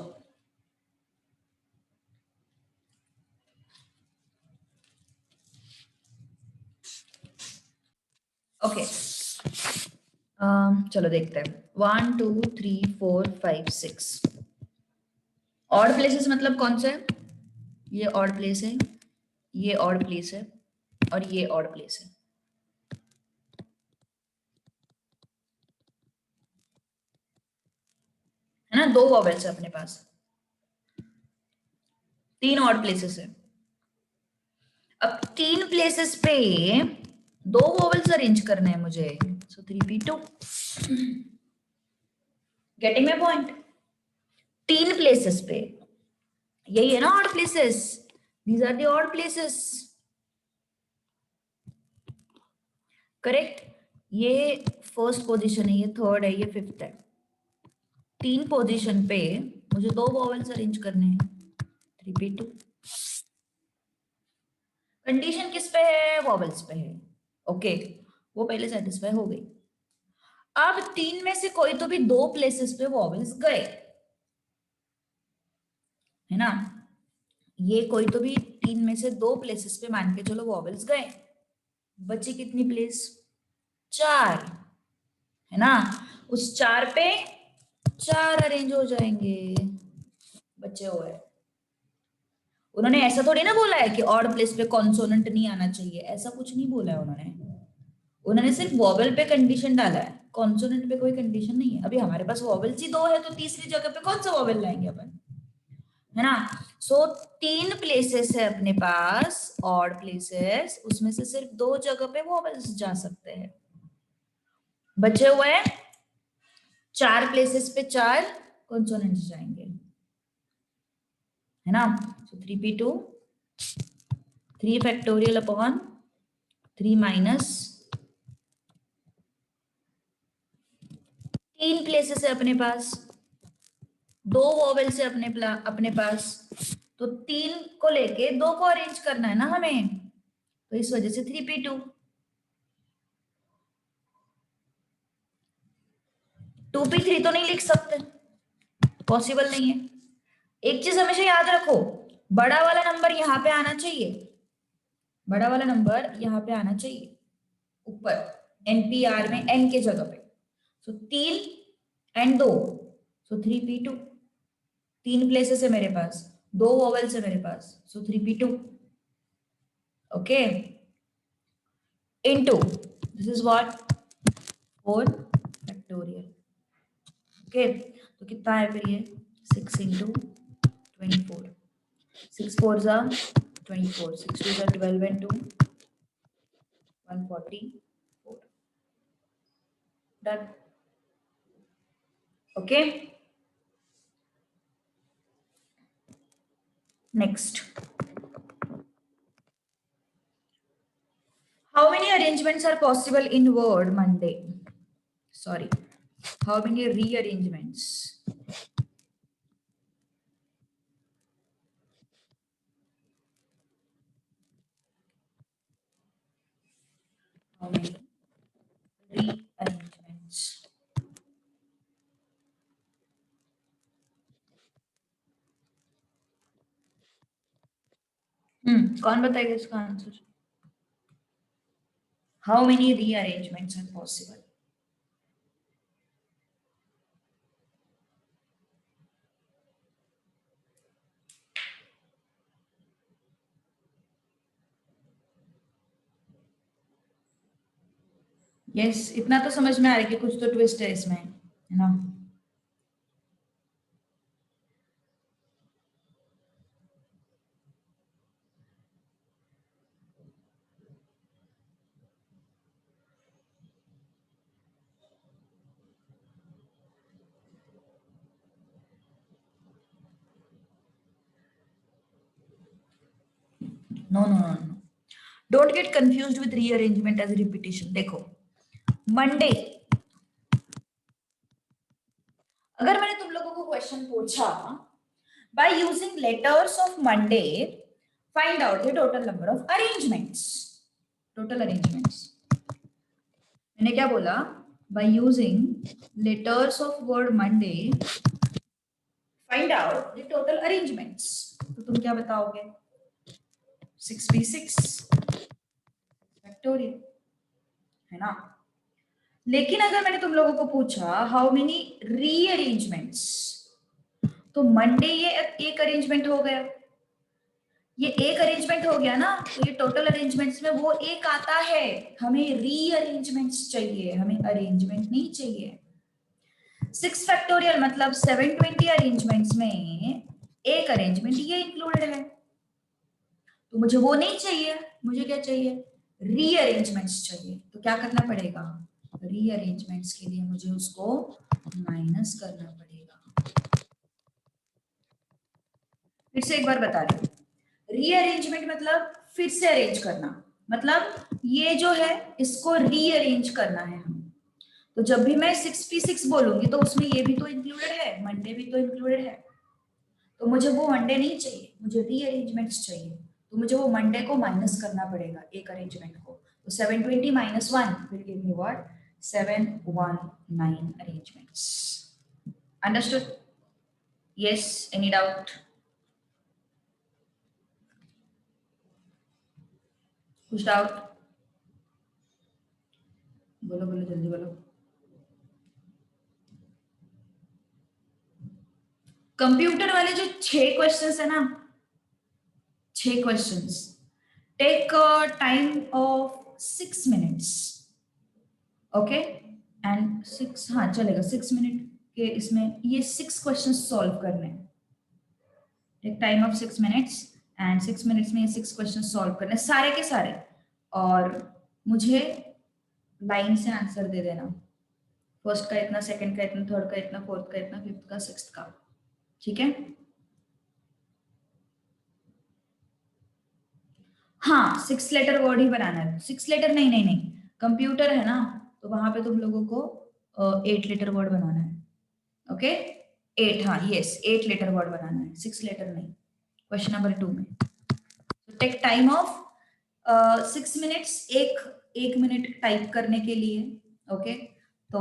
ओके चलो देखते हैं। 1 2 3 4 5 6 ऑड प्लेसेस मतलब कौन से? ये ऑड प्लेस है, ये ऑड प्लेस है, और ये ऑड प्लेस है। है ना? 2 वॉवेल्स है अपने पास, 3 ऑड प्लेसेस है। अब 3 प्लेसेस पे 2 वॉवेल्स अरेंज करने हैं मुझे, so 3p2। Getting my point? 3 places पे, यही है ना odd places, these are the odd places, correct? ये फर्स्ट पोजीशन है, ये थर्ड है, ये फिफ्थ है। 3 पोजीशन पे मुझे 2 वॉवेल्स अरेंज करने हैं, 3p2। कंडीशन किस पे है? वॉवेल्स पे है। ओके वो पहले सेटिस्फाई हो गई। अब 3 में से कोई तो भी 2 प्लेसेस पे वॉवेल्स गए, है ना? ये कोई तो भी 3 में से 2 प्लेसेस पे मान के चलो वॉवेल्स गए, बची कितनी प्लेस? 4, है ना? उस 4 पे 4 अरेंज हो जाएंगे, बचे हुए। उन्होंने ऐसा थोड़ी ना बोला है कि ऑड प्लेस पे कॉन्सोनेंट नहीं आना चाहिए, ऐसा कुछ नहीं बोला है उन्होंने। उन्होंने सिर्फ वॉवेल पे कंडीशन डाला है, कॉन्सोनेंट पे कोई कंडीशन नहीं है। अभी हमारे पास वॉवेल्स ही 2 है, तो तीसरी जगह पे कौन सा वॉवेल लाएंगे अपन, है ना? सो 3 प्लेसेस है अपने पास ऑड प्लेसेस, उसमें से सिर्फ 2 जगह पे वॉवेल्स जा सकते हैं, बचे हुए 4 प्लेसेस पे 4 कॉन्सोनेंट्स जाएंगे, है ना? सो 3p2 3 factorial upon 3 minus 3 places है अपने पास, 2 वॉवेल्स है अपने पास, तो 3 को लेके 2 को अरेंज करना है ना हमें, तो इस वजह से 3p2। 2p3 तो नहीं लिख सकते, पॉसिबल नहीं है। एक चीज हमेशा याद रखो, बड़ा वाला नंबर यहाँ पे आना चाहिए, बड़ा वाला नंबर यहाँ पे आना चाहिए ऊपर एनपीआर में, एन के जगह पे। सो 3 एंड 2, सो 3p2। 3 प्लेसेस है मेरे पास, 2 वॉवेल्स है मेरे पास, सो 3p2। Okay into this is what 4 factorial. Okay तो कितना है फिर ये 6 इंटू 24, 6 4 जा 24, 6 2 जा 12 and 2 144, done। okay next, how many arrangements are possible in word Monday? Sorry, how many rearrangements? How many rearrangements? कौन बताएगा इसका answer? How many rearrangements are possible? Yes, इतना तो समझ में आ रहा है कि कुछ तो ट्विस्ट है इसमें, है ना? No no no no, don't get confused with rearrangement as repetition. देखो, मंडे, अगर मैंने तुम लोगों को क्वेश्चन पूछा by using letters of Monday find out the total number of arrangements, total arrangements, मैंने क्या बोला? By using letters of word Monday find out the total arrangements, तो तुम क्या बताओगे? 6p6 फैक्टोरियल, है ना? लेकिन अगर मैंने तुम लोगों को पूछा हाउ मेनी रीअरेंजमेंट्स, तो मंडे ये एक अरेंजमेंट हो गया, ये एक अरेंजमेंट हो गया ना, तो ये टोटल अरेंजमेंट्स में वो एक आता है। हमें रीअरेंजमेंट्स चाहिए, हमें अरेंजमेंट नहीं चाहिए। 6 फैक्टोरियल मतलब 720 अरेंजमेंट्स में एक अरेंजमेंट ये इंक्लूडेड है, तो मुझे वो नहीं चाहिए, मुझे क्या चाहिए? रीअरेंजमेंट्स चाहिए। तो क्या करना पड़ेगा? रीअरेंजमेंट्स के लिए मुझे उसको माइनस करना पड़ेगा। फिर से एक बार बता रही हूँ, रीअरेंजमेंट मतलब फिर से अरेंज करना, मतलब ये जो है इसको रीअरेंज करना है हमें। तो जब भी मैं 6p6 बोलूंगी तो उसमें ये भी तो इंक्लूडेड है, मंडे भी तो इंक्लूडेड है, तो मुझे वो मंडे नहीं चाहिए, मुझे रीअरेंजमेंट्स चाहिए। तो मुझे वो मंडे को माइनस करना पड़ेगा, एक अरेंजमेंट को। तो 720 minus 1 will give me what? 719 arrangements. Understood? Yes, any doubt? कुछ डाउट? बोलो बोलो, जल्दी बोलो। कंप्यूटर वाले जो 6 क्वेश्चंस है ना, 6 questions take time of 6 minutes, okay? And 6, हाँ चलेगा, 6 मिनट के इसमें ये 6 क्वेश्चंस सॉल्व करने हैं। Take time of 6 minutes and 6 minutes में ये 6 क्वेश्चंस सॉल्व करने सारे के सारे, और मुझे लाइन से आंसर दे देना। फर्स्ट का इतना, सेकंड का इतना, थर्ड का इतना, फोर्थ का इतना, फिफ्थ का, सिक्स्थ का, ठीक है? हाँ, 6 लेटर वर्ड ही बनाना है। 6 लेटर नहीं नहीं नहीं, कंप्यूटर है ना, तो वहां पे तुम लोगों को 8 लेटर वर्ड बनाना है, ओके? 8, हाँ यस, 8 लेटर वर्ड बनाना है, 6 लेटर नहीं। क्वेश्चन नंबर 2 में टेक टाइम ऑफ 6 minutes, एक मिनट टाइप करने के लिए, ओके? तो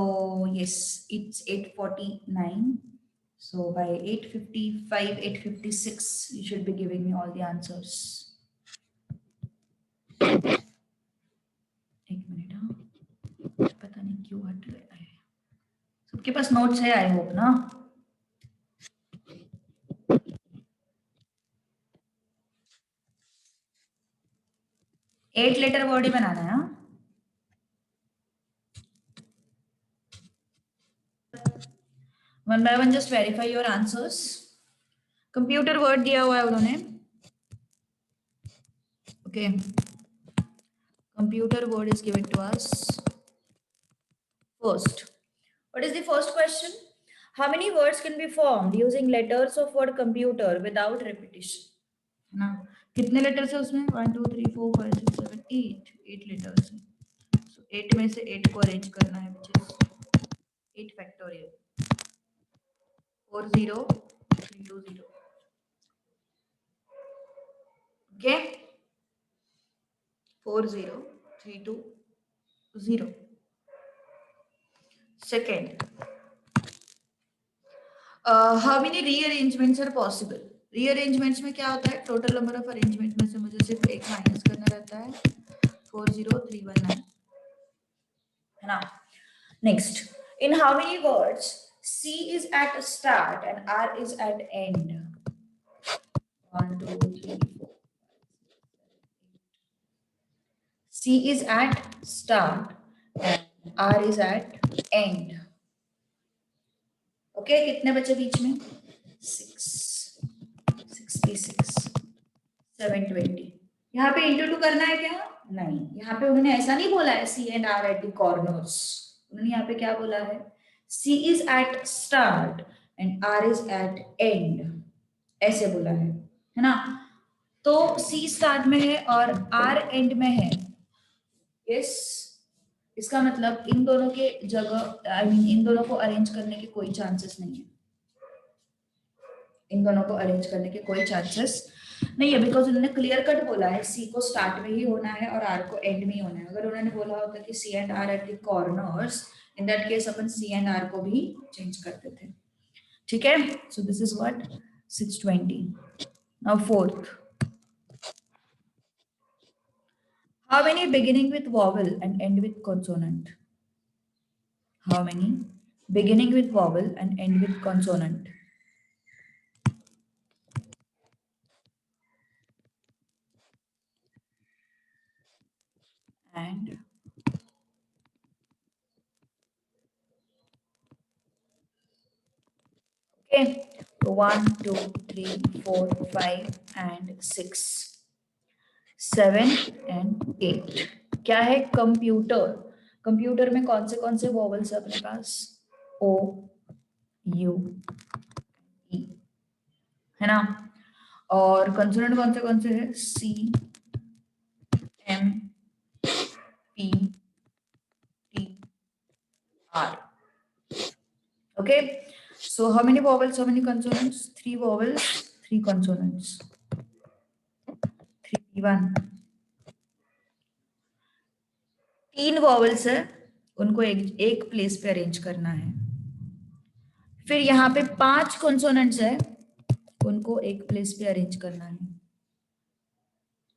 yes, it's 8:49, so by 8:55 8:56 you should be giving me all the answers. एक मिनट, हाँ, पता नहीं क्यों हट रहा है। सबके पास नोट्स है आई होप ना? 8 लेटर वर्ड ही बनाना है, हाँ? One by one just verify your answers. Computer word दिया हुआ है उन्होंने, okay? Computer word is given to us. First, what is the first question? How many words can be formed using letters of word computer without repetition? है ना? कितने letters है उसमें? 1 2 3 4 5 6 7 8, 8 letters है। So 8 में से 8 को अरेंज करना है, which is 8 factorial, 4 0 3 2 0, okay? 4 0 3 2 0. Second, how many rearrangements are possible? Rearrangements में क्या होता है? टोटल नंबर ऑफ अरेंजमेंट में से मुझे सिर्फ एक माइनस करना रहता है, 40319, है ना? Next, in how many words C is at start and R is at end? 1 2 3 4, C is at start and R is at end. Okay कितने बचे बीच में 6 66 720 यहाँ पे इंटू टू करना है क्या नहीं यहाँ पे उन्होंने ऐसा नहीं बोला है C and R at the corners उन्होंने यहाँ पे क्या बोला है C is at start and R is at end ऐसे बोला है ना तो C स्टार्ट में है और R एंड में है यस इसका मतलब इन दोनों के जगह आई मीन इन दोनों को अरेंज करने के कोई चांसेस नहीं है इन दोनों को अरेंज करने के कोई चांसेस नहीं है बिकॉज उन्होंने क्लियर कट बोला है सी को स्टार्ट में ही होना है और आर को एंड में ही होना है अगर उन्होंने बोला होता कि C and R at the corners in that case अपन सी एंड आर को भी चेंज करते थे ठीक है so this is what 620 now fourth how many beginning with vowel and end with consonant how many beginning with vowel and end with consonant and okay so 1 2 3 4 5 and 6 7 and 8 क्या है computer computer में कौन से vowels है अपने पास ओ you ई है ना और कंसोनेंट कौन से है C M P T R okay so how many vowels how many consonants 3 vowels 3 consonants 3 1 3 vowels है उनको एक प्लेस पे अरेंज करना है फिर यहाँ पे 5 कॉन्सोनेंट्स है उनको एक प्लेस पे अरेंज करना है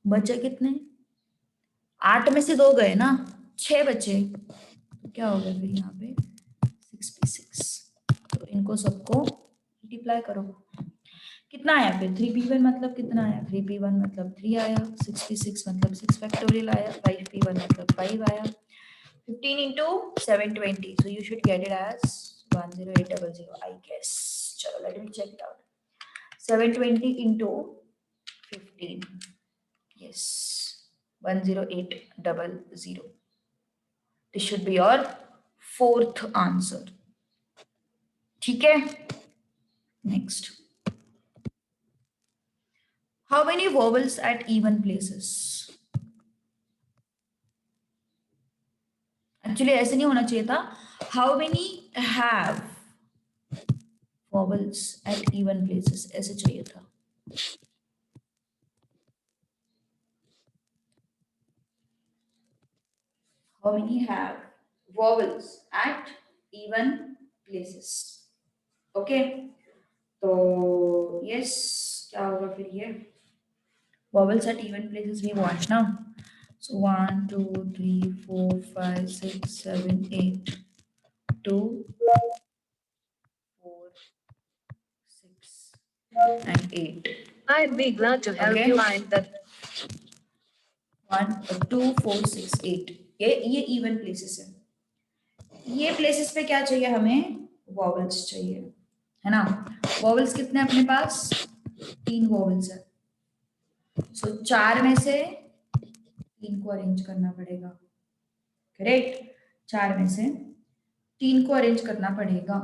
बचे कितने 8 में से 2 गए ना 6 बचे तो क्या होगा फिर यहाँ पे 66 तो इनको सबको मल्टीप्लाई करो कितना आया फिर 3p1 मतलब कितना आया 3p1 मतलब 3 आया 66 मतलब 6 फैक्टोरियल आया 5p1 मतलब 5 आया 15 into 720 so you should get it as 10800 I guess chalo let me check it out 720 into 15 yes 10800 this should be your fourth answer ठीक है next how many vowels at even places actually ऐसे नहीं होना चाहिए था how many have vowels at even places ऐसे चाहिए था how many have vowels at even places okay तो yes क्या होगा फिर ये vowels at even places we want now so 1 2 3 4 5 6 7 8 2 4 6 and 8 I'd be glad to help you find the 1 2 4 6 8 ये even places है ये प्लेसेस पे क्या चाहिए हमें वॉवल्स चाहिए है ना वॉवल्स कितने अपने पास 3 वॉवल्स है सो 4 में से 3 को अरेंज करना पड़ेगा करेक्ट 4 में से 3 को अरेंज करना पड़ेगा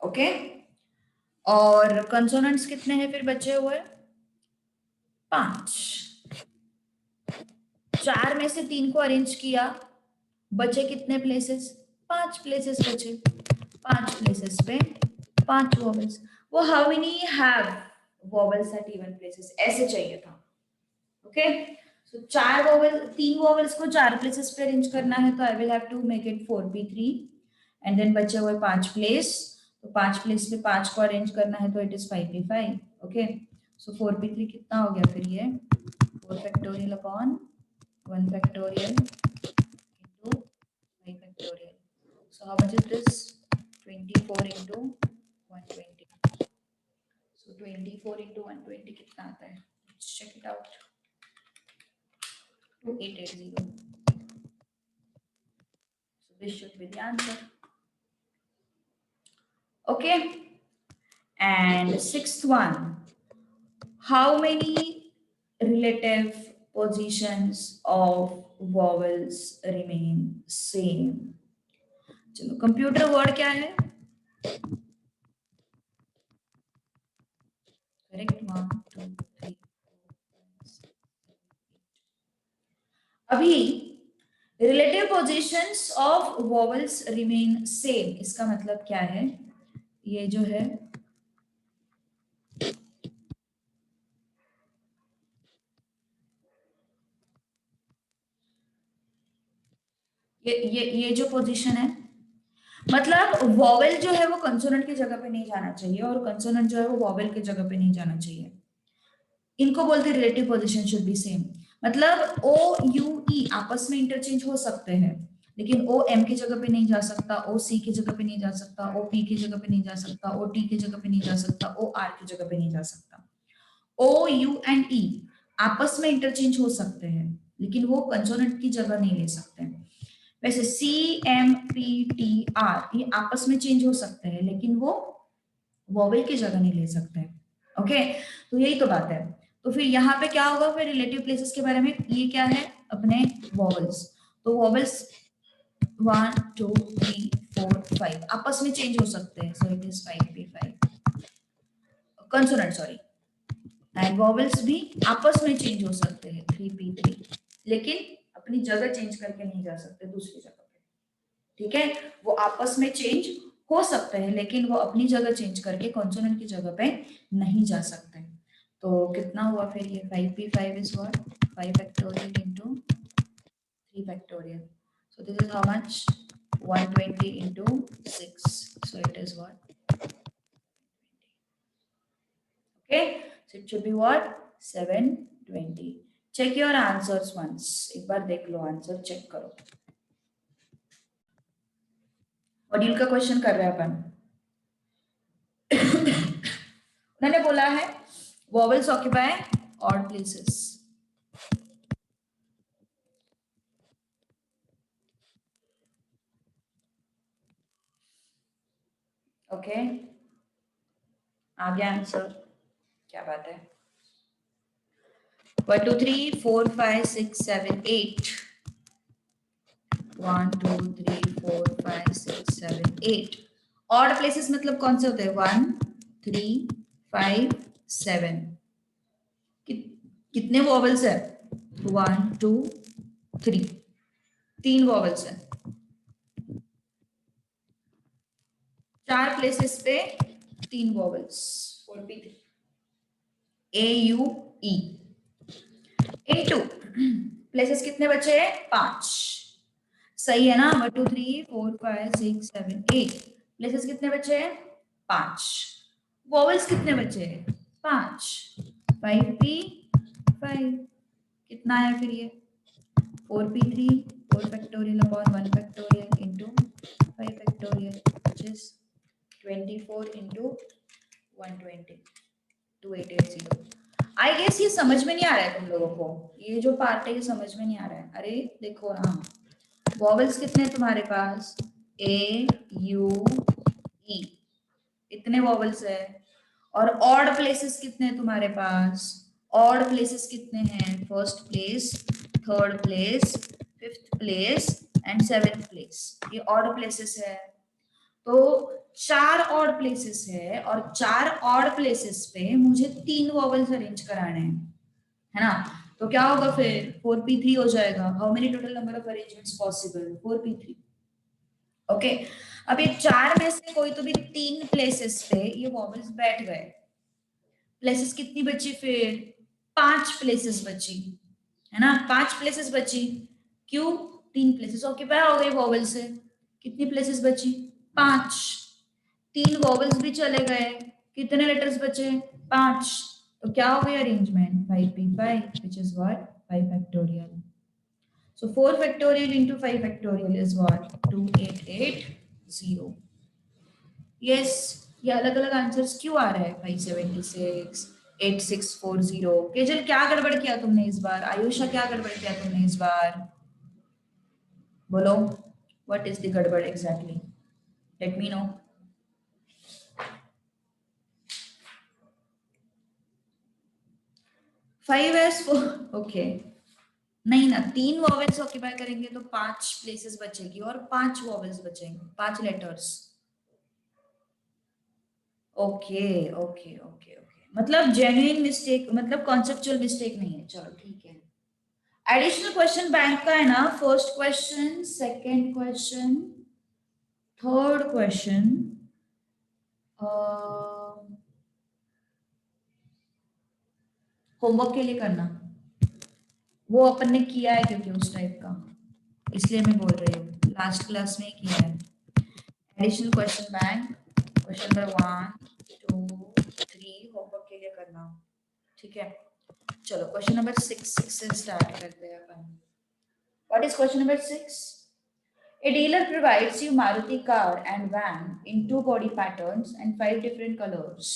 ओके और कंसोनेंट्स कितने हैं फिर बचे हुए 5 4 में से 3 को अरेंज किया बचे कितने प्लेसेस 5 प्लेसेस बचे 5 प्लेसेस पे 5 वॉवल्स वो how many have vowels at even places ऐसे चाहिए था ओके सो 4 वॉवल 3 वॉवल्स को 4 प्लेसेस पे अरेंज करना है तो I will have to make it 4p3 and then बचे हुए 5 प्लेस तो 5 प्लेस पे 5 को अरेंज करना है तो it is 5p5 okay so 4p3 कितना हो गया फिर ये 4 factorial upon 1 factorial into 5 factorial. So how much is this? 24 into 120. So 24 into 120 कितना आता है? Let's check it out. 2880. This should be the answer. Okay. And sixth one, how many relative positions of vowels remain same? चलो computer word क्या है? Correct 1 2 3 अभी relative positions of vowels remain same, इसका मतलब क्या है? ये जो है ये जो पोजीशन है, मतलब वॉवेल जो है वो कंसोनेंट की जगह पे नहीं जाना चाहिए और कंसोनेंट जो है वो वॉवेल की जगह पे नहीं जाना चाहिए। इनको बोलते हैं relative position should be same. मतलब ओ यू ई आपस में इंटरचेंज हो सकते हैं, लेकिन ओ एम की जगह पे नहीं जा सकता, ओ सी की जगह पे नहीं जा सकता, ओ पी की जगह पे नहीं जा सकता, ओ टी की जगह पे नहीं जा सकता, ओ आर की जगह पे नहीं जा सकता। ओ यू एंड ई आपस में इंटरचेंज हो सकते हैं, लेकिन वो कंसोनेंट की जगह नहीं ले सकते। वैसे C M P T R ये आपस में चेंज हो सकते हैं, लेकिन वो वॉवेल की जगह नहीं ले सकते। ओके, तो यही तो बात है। तो फिर यहाँ पे क्या होगा फिर रिलेटिव प्लेसेस के बारे में? ये क्या है अपने वॉवेल्स, तो वॉवेल्स 1 2 3 4 5 आपस में चेंज हो सकते हैं, सो it is 5p5 consonant sorry, and vowels भी आपस में चेंज हो सकते हैं 3p3, लेकिन अपनी जगह चेंज करके नहीं जा सकते दूसरी जगह पे। ठीक है, वो आपस में चेंज हो सकते हैं, लेकिन वो अपनी जगह चेंज करके कॉन्सोनेंट की जगह पे नहीं जा सकते। तो कितना हुआ फिर ये 5p5 is what 5 factorial into 3 factorial, so this is how much 120 into 6, so it is what okay, so it should be what 720. check your answers once, एक बार देख लो आंसर चेक करो। मॉड्यूल का क्वेश्चन कर रहे हैं अपन। उन्होंने बोला है vowels occupy odd places। Okay, आ गया आंसर, क्या बात है। 1 2 3 4 5 6 7 8 1 2 3 4 5 6 7 8 ऑड प्लेसेस मतलब कौन से होते हैं? 1 3 5 7 कितने वॉवल्स है? 1 2 3 तीन वॉवल्स है, चार प्लेसेस पे तीन vowels 4p3 A you E into places कितने बचे हैं? 5। सही है ना? 1 2 3 4 5 6 7 8 प्लेसेस कितने बचे हैं? 5। वॉवल्स कितने बचे हैं? 5 5p5 कितना है फिर ये 4p3 4 factorial upon 1 factorial into 5 factorial which is 24 into 120 2880। I guess ये समझ में नहीं आ रहा है तुम लोगों को, ये जो पार्ट है ये समझ में नहीं आ रहा है। अरे देखो ना, वॉवल्स कितने तुम्हारे पास? ए यू ई इतने वॉवल्स है, और ऑड प्लेसेस कितने हैं तुम्हारे पास? ऑड प्लेसेस कितने हैं? First place, third place, fifth place and seventh place, ये ऑड प्लेसेस है। तो 4 ऑड प्लेसेस है और 4 ऑड प्लेसेस पे मुझे 3 वॉवल्स अरेंज कराने हैं, है ना? तो क्या होगा फिर? 4p3 हो जाएगा। How many total number of arrangements possible? 4p3। Okay, अब ये 4 में से कोई तो भी 3 प्लेसेस पे ये वॉवल्स बैठ गए। प्लेसेस कितनी बची फिर? 5 प्लेसेस बची, है ना? 5 प्लेसेस बची, क्यों? 3 प्लेसेस ऑक्यूपाई हो गई वॉवल से। कितनी प्लेसेस बची? 5। 3 वॉवल्स भी चले गए, कितने लेटर्स बचे? 5। तो क्या हो गई arrangement? 5p5 which is what 5 factorial। So 4 factorial into 5 factorial is what 2880। yes, ये अलग अलग आंसर्स क्यों आ रहा है? 576 8640। केजल क्या गड़बड़ किया तुमने इस बार? आयुषा क्या गड़बड़ किया तुमने इस बार? बोलो What is the gadbad exactly? Let me know. Five S four okay नहीं ना, 3 वॉवेल्स ऑक्यूपाई करेंगे तो 5 प्लेसेस बचेगी और 5 वॉवेल्स बचेंगे, 5 letters. Okay okay okay okay, मतलब जेन्युइन मिस्टेक, मतलब कॉन्सेप्चुअल मिस्टेक नहीं है, चलो ठीक है। एडिशनल क्वेश्चन बैंक का है ना, first question, second question, third question, homework के लिए करना, वो अपन ने किया है क्योंकि उस टाइप का, इसलिए मैं बोल रही हूँ, लास्ट क्लास में किया है। Additional question bank question number 1 2 3 homework के लिए करना, ठीक है। चलो क्वेश्चन नंबर 6 से स्टार्ट करते हैं अपन। What is question number 6? A dealer provides you Maruti car and van in 2 body patterns and 5 different colors.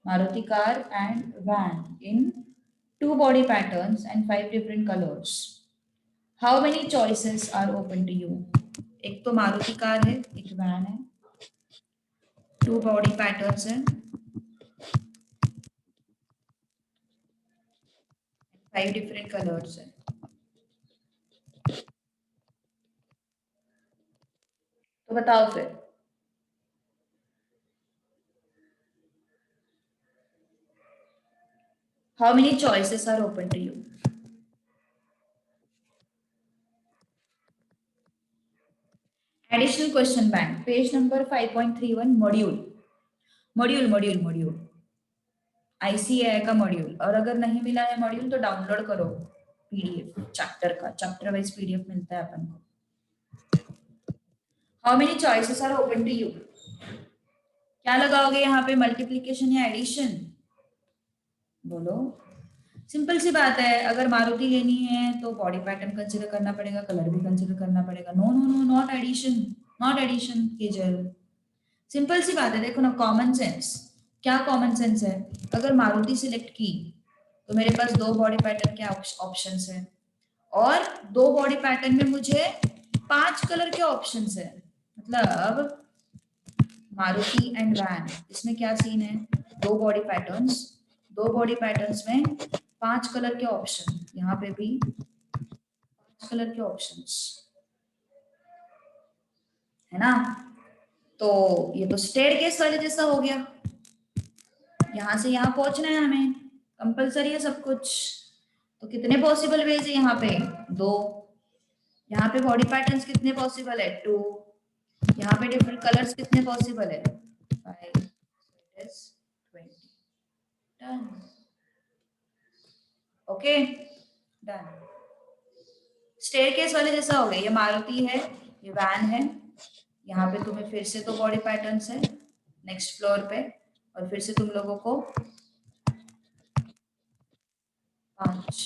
Maruti car and van in 2 body patterns and 5 different colors. How many choices are open to you? एक तो Maruti car है, एक van है, 2 body patterns हैं, 5 different colours हैं। तो बताओ फिर। How many choices are open to you? Additional question bank, page number 5.31, module, module, module, module, ICAI का मॉड्यूल। और अगर नहीं मिला है मॉड्यूल तो डाउनलोड करो पीडीएफ चैप्टर का, चैप्टर वाइज पीडीएफ मिलता है अपन को। How many choices are open to you? क्या लगाओगे यहाँ पे, मल्टीप्लीकेशन या एडिशन? बोलो। सिंपल सी बात है, अगर मारुति लेनी है तो बॉडी पैटर्न कंसीडर करना पड़ेगा, कलर भी कंसीडर करना पड़ेगा। No no no, not addition, not addition कीजिए। सिंपल सी बात है, देखो ना, कॉमन सेंस। क्या कॉमन सेंस है? अगर मारुति सिलेक्ट की तो मेरे पास 2 बॉडी पैटर्न के ऑप्शंस है, और 2 बॉडी पैटर्न में मुझे 5 कलर के ऑप्शंस है। मतलब मारुति एंड वैन, इसमें क्या सीन है? 2 बॉडी पैटर्न्स, 2 बॉडी पैटर्न्स में 5 कलर के ऑप्शन, यहाँ पे भी 5 कलर के ऑप्शंस है ना। तो ये तो स्टेयरकेस वाले जैसा हो गया, यहां से यहां पहुंचना है हमें, कंपलसरी है सब कुछ। तो कितने पॉसिबल वेज है यहाँ पे? 2। यहाँ पे बॉडी पैटर्न्स कितने पॉसिबल है? 2। यहाँ पे डिफरेंट कलर्स कितने पॉसिबल है? 5 20 डन। Okay done. स्टेयरकेस वाले जैसा हो गया, ये मारुति है, ये वैन है, यहाँ पे तुम्हें फिर से 2 बॉडी पैटर्न्स है नेक्स्ट फ्लोर पे, और फिर से तुम लोगों को 5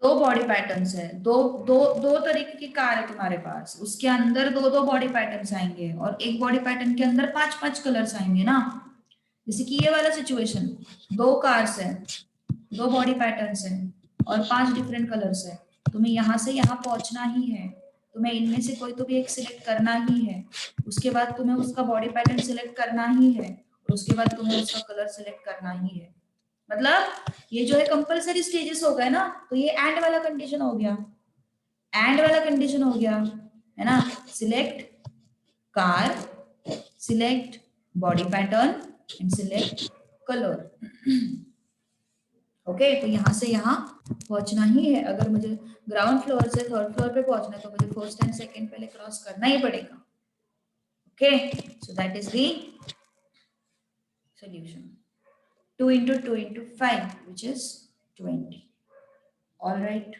2 बॉडी पैटर्न्स है, दो तरीके की कार है तुम्हारे पास, उसके अंदर 2 बॉडी पैटर्न्स आएंगे, और एक बॉडी पैटर्न के अंदर 5 कलर्स आएंगे ना। जैसे कि ये वाला सिचुएशन, 2 कार्स है, 2 बॉडी पैटर्न्स है और 5 डिफरेंट कलर्स है। तुम्हें यहाँ से यहाँ पहुंचना ही है, तुम्हें इनमें से कोई तो भी एक सिलेक्ट करना ही है, उसके बाद तुम्हें उसका बॉडी पैटर्न सिलेक्ट करना ही है, और उसके बाद तुम्हें उसका कलर सिलेक्ट करना ही है। मतलब ये जो है कंपलसरी स्टेजेस हो गए ना, तो ये एंड वाला कंडीशन हो गया, एंड वाला कंडीशन हो गया, है ना। Select car, select body pattern and select colour. Okay, तो यहां से यहां पहुंचना ही है। अगर मुझे ग्राउंड फ्लोर से 3rd फ्लोर पे पहुंचना है तो मुझे फर्स्ट एंड सेकंड पहले क्रॉस करना ही पड़ेगा। Okay, so that is the solution. 2 into 2 into 5, which is 20. All right.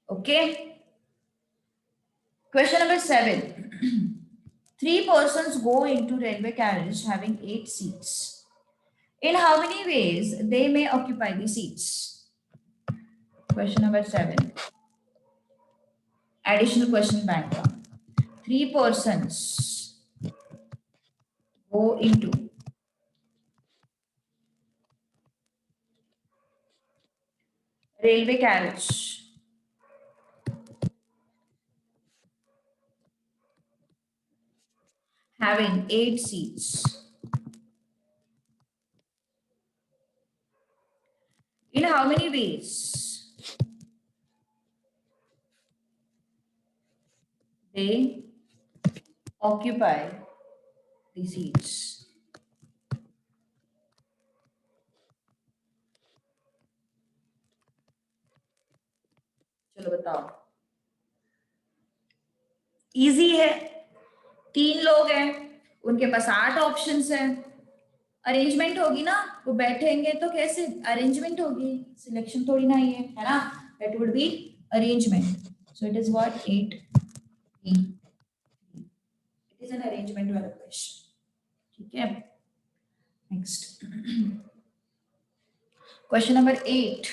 Okay. Question number 7. 3 persons go into railway carriage having 8 seats. In how many ways they may occupy the seats? Question number 7. Additional question bank. 3 persons go into railway carriage having 8 seats. In how many ways they occupy the seats? चलो बताओ। Easy है, 3 लोग हैं, उनके पास 8 options हैं। Arrangement होगी ना, वो बैठेंगे तो कैसे अरेंजमेंट होगी, सिलेक्शन थोड़ी ना है ना, that would be arrangement. So it is what 8 E. It is an arrangement वाला क्वेश्चन। ठीक है, next question number 8।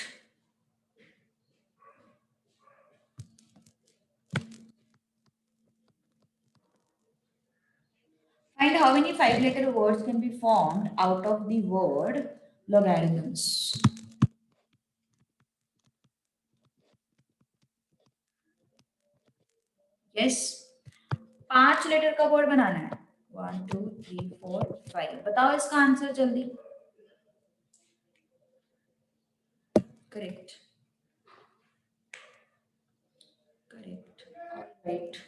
Find how many 5-letter words can be formed out of the word logarithms. Yes, 5 letter का word बनाना है। 1 2 3 4 5। बताओ इसका answer जल्दी। Correct, correct, right.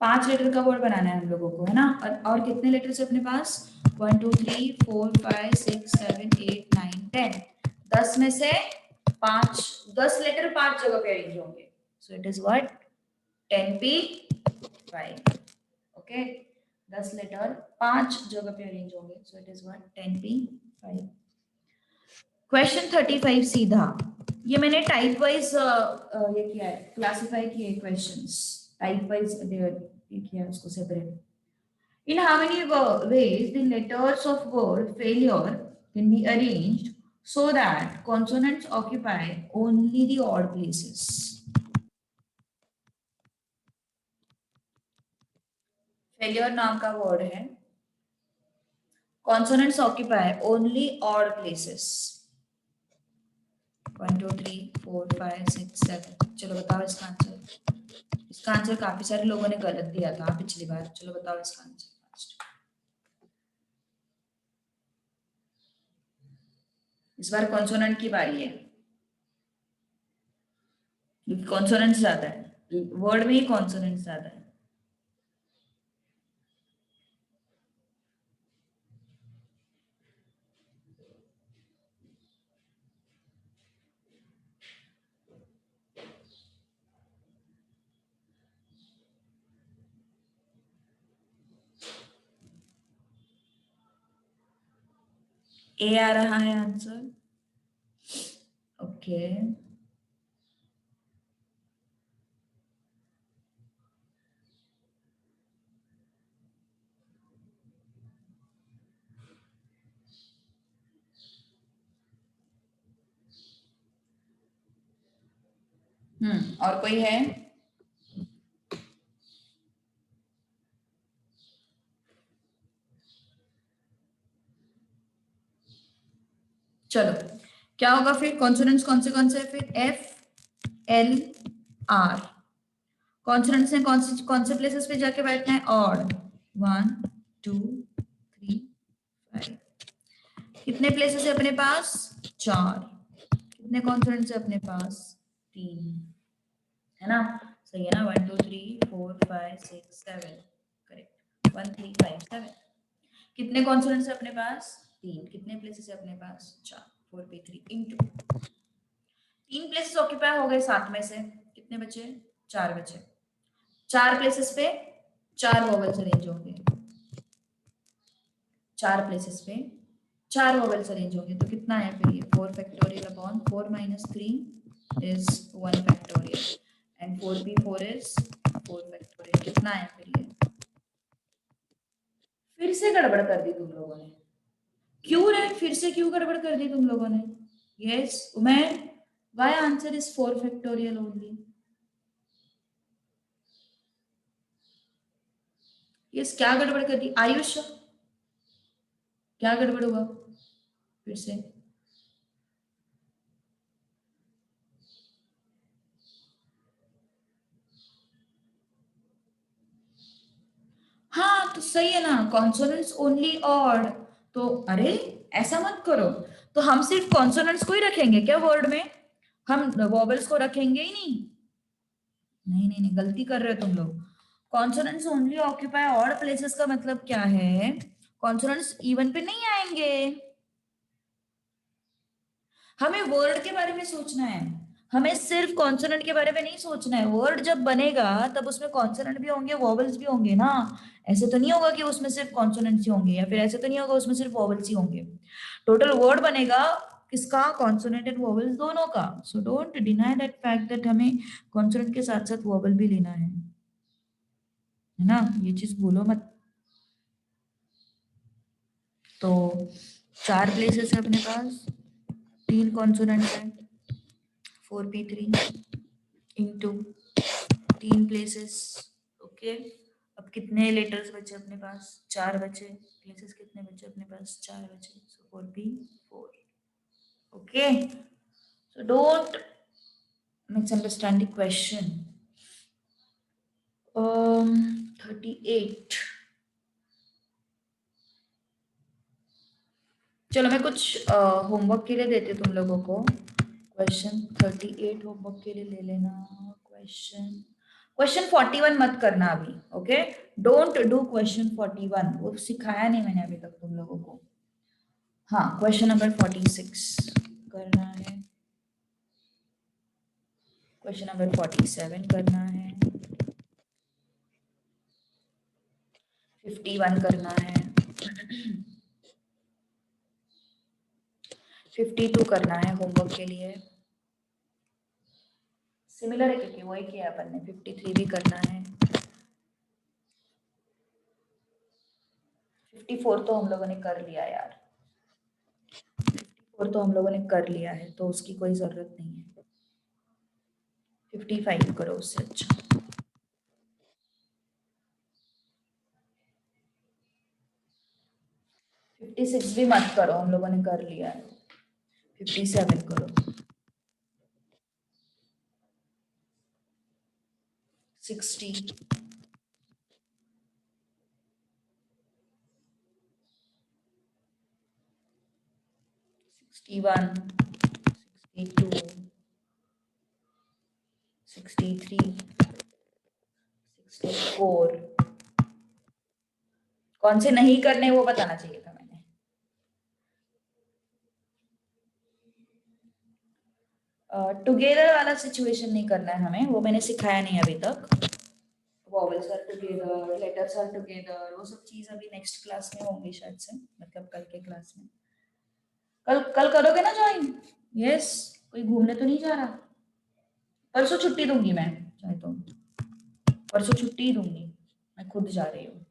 5 letter का word बनाना है हम लोगों को, है ना। और कितने लेटर्स अपने पास? 1 2 3 4 5 6 7 8 9 10। 10 में से 5, 10 लेटर 5 जगह पे अरेंज होंगे। So it is what 10p5। Okay, 10 letter 5 जगह पे अरेंज होंगे। So it is what 10p5। Question 35 सीधा, ये मैंने टाइप वाइज ये किया है, क्लासिफाई किए क्वेश्चंस टाइप वाइज ये किया उसको separate. In how many ways the letters of word failure can be arranged so that consonants occupy only the odd places? Failure नाम का वर्ड है, consonants occupy only odd places. 1 2 3 4 5 6 7। चलो बताओ इसका answer. इसका आंसर काफी सारे लोगों ने गलत दिया था पिछली बार। चलो बताओ इसका आंसर फास्ट। इस बार कॉन्सोनेंट की बारी है, क्योंकि कॉन्सोनेंट ज्यादा है, वर्ड में ही कॉन्सोनेंट ज्यादा है। ए आ रहा है आंसर। ओके, और कोई है? चलो, क्या होगा फिर? कॉन्सोनेंट्स कौन से है फिर? F L R. कॉन्सोनेंट्स ने कौन से प्लेसेस पे जाके बैठना है? ऑड। 1 2 3 5। कितने प्लेसेस है अपने पास? 4। कितने कॉन्सोनेंट्स है अपने पास? 3, है ना। सही है ना। 1 2 3 4 5 6 7। करेक्ट, 1 3 5 7। कितने कॉन्सोनेंट्स है अपने पास? 3। कितने प्लेसेस है अपने पास? 4। 4 पे 3 इंटू 3 प्लेसेस ऑक्यूपाई हो गए 7 में से। कितने बचे? 4 बचे। 4 प्लेसेस पे 4 वोवेल्स अरेंज होंगे। 4 प्लेसेस पे 4 वोवेल्स अरेंज होंगे, तो कितना है फिर ये? 4 factorial upon 4 minus 3 is 1 factorial and 4p4 is 4 factorial. कितना है फिर ये? फिर से गड़बड़ कर दी तुम लोगों ने। क्यों रे, फिर से क्यों गड़बड़ कर दी तुम लोगों ने? Yes woman, why answer is 4 factorial only? Yes, क्या गड़बड़ कर दी आयुष? क्या गड़बड़ हुआ फिर से? हाँ, तो सही है ना, कॉन्सोनेंट्स ओनली ऑड। तो अरे ऐसा मत करो, तो हम सिर्फ कॉन्सोनेंट्स को ही रखेंगे क्या वर्ड में, हम वॉवेल्स को रखेंगे ही नहीं। नहीं नहीं नहीं, गलती कर रहे हो तुम लोग। Consonants only occupy odd places का मतलब क्या है, कॉन्सोनेंट्स इवन पे नहीं आएंगे। हमें वर्ड के बारे में सोचना है, हमें सिर्फ कॉन्सोनेंट के बारे में नहीं सोचना है। वर्ड जब बनेगा तब उसमें कॉन्सोनेंट भी होंगे, वॉवल्स भी होंगे ना। ऐसे तो नहीं होगा कि उसमें सिर्फ कॉन्सोनेंट्स ही होंगे, या फिर ऐसे तो नहीं होगा उसमें सिर्फ वॉवल्स ही होंगे। टोटल वर्ड बनेगा किसका, कॉन्सोनेंट एंड वॉवल्स दोनों का। So don't deny that fact that हमें कॉन्सोनेंट के साथ साथ वॉवल भी लेना है ना, ये चीज भूलो मत। तो 4 प्लेसेस है अपने पास, 3 कॉन्सोनेंट है, 4p3 इंटू 3 प्लेसेस। ओके, अब कितने लेटर्स बचे अपने पास, 4 बचे। प्लेसेस कितने बचे अपने पास, 4 बचे, सो 4p4। Okay, so don't misunderstand the question. 38। चलो मैं कुछ होमवर्क के लिए देती हूँ तुम लोगों को। क्वेश्चन 38 होमवर्क के लिए ले लेना। क्वेश्चन 41 मत करना अभी, ओके। डोंट डू क्वेश्चन 41, वो सिखाया नहीं मैंने अभी तक तुम लोगों को। हाँ, क्वेश्चन नंबर 46 करना है, क्वेश्चन नंबर 47 करना है, 51 करना है, 52 करना है होमवर्क के लिए। सिमिलर है क्योंकि वही किया अपन ने। 53 भी करना है। 54 तो हम लोगों ने कर लिया यार, 54 तो हम लोगों ने कर लिया है, तो उसकी कोई जरूरत नहीं है। 55 करो उससे अच्छा। 56 भी मत करो, हम लोगों ने कर लिया है। 57 करो। 60, 61, 62, 63, 64। कौन से नहीं करने वो बताना चाहिए था मैंने। टुगेदर वाला सिचुएशन नहीं करना है हमें, वो मैंने सिखाया नहीं अभी तक। Vowels are together, letters are together, वो सब चीज अभी नेक्स्ट क्लास में होंगी शायद से, मतलब कल के क्लास में। कल कल करोगे ना ज्वाइन? यस, कोई घूमने तो नहीं जा रहा? परसों छुट्टी दूंगी मैं, चाहे तो परसों छुट्टी ही दूंगी, मैं खुद जा रही हूँ।